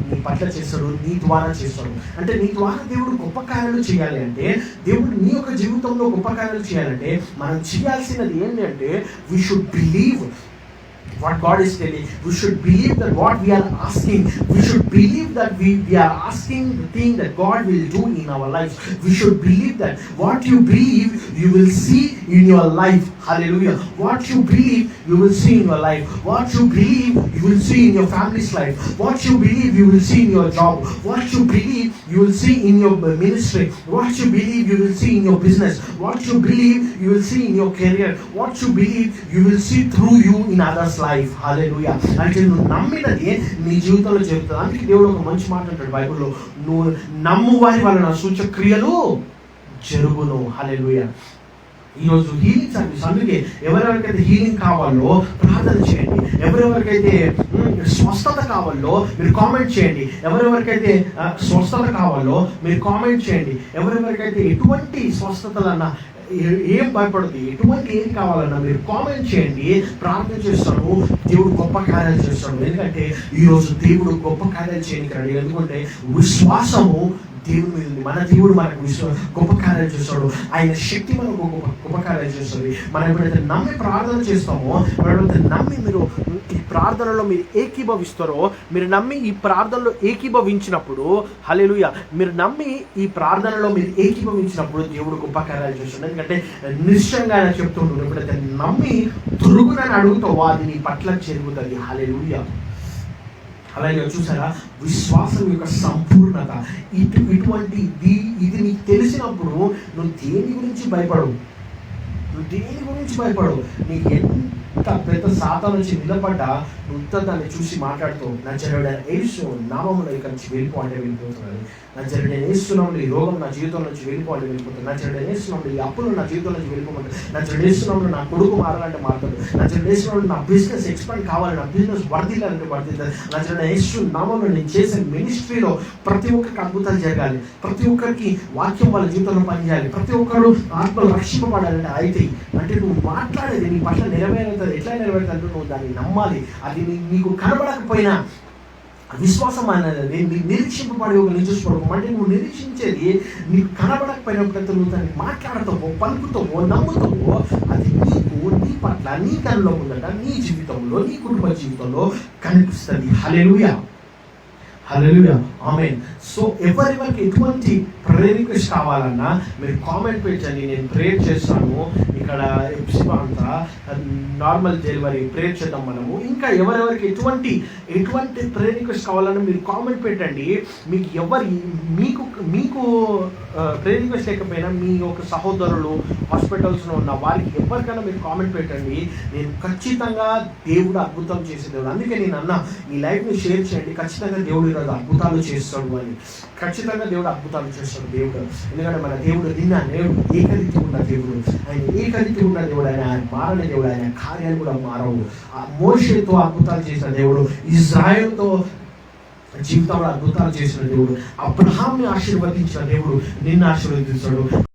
Speaker 3: నీ పట్ల చేస్తాడు, నీ ద్వారా చేస్తాడు. అంటే నీ ద్వారా దేవుడు గొప్ప కార్యాలు చేయాలి అంటే, దేవుడు నీ యొక్క జీవితంలో గొప్ప కార్యాలు చేయాలంటే మనం చేయాల్సినది ఏంటంటే we should believe what God is telling. We should believe that what we are asking, we should believe that we are asking the thing that God will do in our lives. We should believe that what you believe you will see in your life. Hallelujah. What you believe you will see in your life. What you believe you will see in your family's life. What you believe you will see in your job. What you believe you will see in your ministry. What you believe you will see in your business. What you believe you will see in your career. What you believe you will see through you in others' life. Hallelujah. అంటే నువ్వు నమ్మినది నీ జీవితంలో జరుగుతుంది. అందుకే దేవుడు ఒక మంచి మాట అంటాడు బైబిల్లో, నువ్వు నమ్ము వారి వలన సూచక్రియలు జరుగును. హల్లెలూయా. ఈరోజు హీలింగ్ సర్వీస్, అందుకే ఎవరెవరికైతే హీలింగ్ కావాలో ప్రార్థన చేయండి. ఎవరెవరికైతే స్వస్థత కావాలో మీరు కామెంట్ చేయండి. ఎవరెవరికైతే స్వస్థత కావాలో మీరు కామెంట్ చేయండి. ఎవరెవరికైతే ఎటువంటి స్వస్థతలన్నా ఏం భయపడదు, ఎటువంటి ఏం కావాలన్నా మీరు కామెంట్ చేయండి. ప్రార్థన చేస్తాను, దేవుడు గొప్ప కార్యాలు చేస్తాడు. ఎందుకంటే ఈరోజు దేవుడు గొప్ప కార్యాలు చేయడానికి రెడీ. ఎందుకంటే విశ్వాసము దేవుని మీద ఉంది. మన దేవుడు మనకు గొప్ప కార్యాలు చేస్తాడు. ఆయన శక్తి మనకు గొప్ప కార్యాలు చేస్తుంది. మనం ఎప్పుడైతే నమ్మి ప్రార్థన చేస్తామో, ఎప్పుడైతే నమ్మి మీరు ఈ ప్రార్థనలో మీరు ఏకీభవిస్తారో, మీరు నమ్మి ఈ ప్రార్థనలో ఏకీభవించినప్పుడు, హల్లెలూయా, మీరు నమ్మి ఈ ప్రార్థనలో మీరు ఏకీభవించినప్పుడు దేవుడు గొప్ప కార్యాలు చేస్తాడు. ఎందుకంటే నిశ్చయంగా ఆయన చెప్తుంటాడు, ఎప్పుడైతే నమ్మి దురుగునని అడుగుతావో అది నీ పట్ల జరుగుతుంది. హల్లెలూయా. అలాగే చూసారా, విశ్వాసం యొక్క సంపూర్ణత ఇటువంటి ఇది నీకు తెలిసినప్పుడు నువ్వు దేని గురించి భయపడవు. నీకు ఎంత పెద్ద సాతాను నుంచి నిలబడ్డా నువ్వు దాన్ని చూసి మాట్లాడుతూ నజరేయుడైన యేసు నామములో ఇక్కడి నుంచి వెళ్ళిపోవాలంటే వెళ్ళిపోతున్నాడు. నజరేయుడైన యేసు నామములో ఈ రోగం నా జీవితం నుంచి వెళ్ళిపోవాలంటే వెళ్ళిపోతుంది. నజరేయుడైన యేసు నామములో ఈ అప్పులు నా జీవితం నుంచి వెళ్ళిపోమంటాడు. నజరేయుడైన యేసు నామములో నా కొడుకు మారాలంటే మారుతాడు. నజరేయుడైన యేసు నామములో నా బిజినెస్ ఎక్స్పాండ్ కావాలి, నా బిజినెస్ వర్ధిల్లాలంటే వర్ధిల్లాలి. నజరేయుడైన యేసు నామములో నేను చేసే మినిస్ట్రీలో ప్రతి ఒక్కరికి అద్భుతాలు జరగాలి, ప్రతి ఒక్కరికి వాక్యం వాళ్ళ జీవితంలో పనిచేయాలి, ప్రతి ఒక్కరు ఆత్మలు రక్షింపబడాలంటే అయితే అంటే నువ్వు మాట్లాడేది నీ పట్ల నెరవేరుతుంది. ఎట్లా నెరవేరుతుంది? నువ్వు దాన్ని నమ్మాలి. అది నీకు కనబడకపోయినా విశ్వాసం అనేది నిరీక్షింపబడే ఒక నిజస్వరూపం. అంటే నువ్వు నిరీక్షించేది నీకు కనబడకపోయినప్పుడైతే నువ్వు దాన్ని మాట్లాడతావో, పలుకుతావో, నమ్ముతావో, అది నీకు నీ పట్ల నీ కళ్ళలో ఉందట, నీ జీవితంలో, నీ కుటుంబ జీవితంలో కనిపిస్తుంది. హల్లెలూయా, హల్లెలూయా, ఆమేన్. సో ఎవరికి ఎటువంటి ప్రేయర్ రిక్వెస్ట్ కావాలన్నా మీరు కామెంట్ పెట్టండి, నేను ప్రేయర్ చేస్తాను. ఇక్కడ ఎప్సిబా అంతా నార్మల్ డెలివరీ ప్రేయర్ చేద్దాం మనము. ఇంకా ఎవరెవరికి ఎటువంటి ప్రేయర్ రిక్వెస్ట్ కావాలన్నా మీరు కామెంట్ పెట్టండి. మీకు ప్రేయర్ రిక్వెస్ట్ లేకపోయినా మీ యొక్క సహోదరులు హాస్పిటల్స్లో ఉన్న వారికి ఎవరికైనా మీరు కామెంట్ పెట్టండి. నేను ఖచ్చితంగా దేవుడు అద్భుతం చేసే దేవుడు. అందుకే నేను అన్న ఈ లైఫ్ని షేర్ చేయండి. ఖచ్చితంగా దేవుడు ఈరోజు అద్భుతాలు చేస్తాడు అని. ఖచ్చితంగా దేవుడు అద్భుతాలు చేస్తాడు దేవుడు. ఎందుకంటే మన దేవుడు నిన్న నేడు ఏకరీతి ఉన్న దేవుడు. ఆయన ఏకరీతి ఉన్న దేవుడు. ఆయన మారని దేవుడు. ఆయన కార్యాలు కూడా మారవు. ఆ మోషేతో అద్భుతాలు చేసిన దేవుడు, ఇజ్రాయెల్తో జీవితంలో అద్భుతాలు చేసిన దేవుడు, అబ్రహాంని ఆశీర్వదించిన దేవుడు నిన్ను ఆశీర్వదిస్తాడు.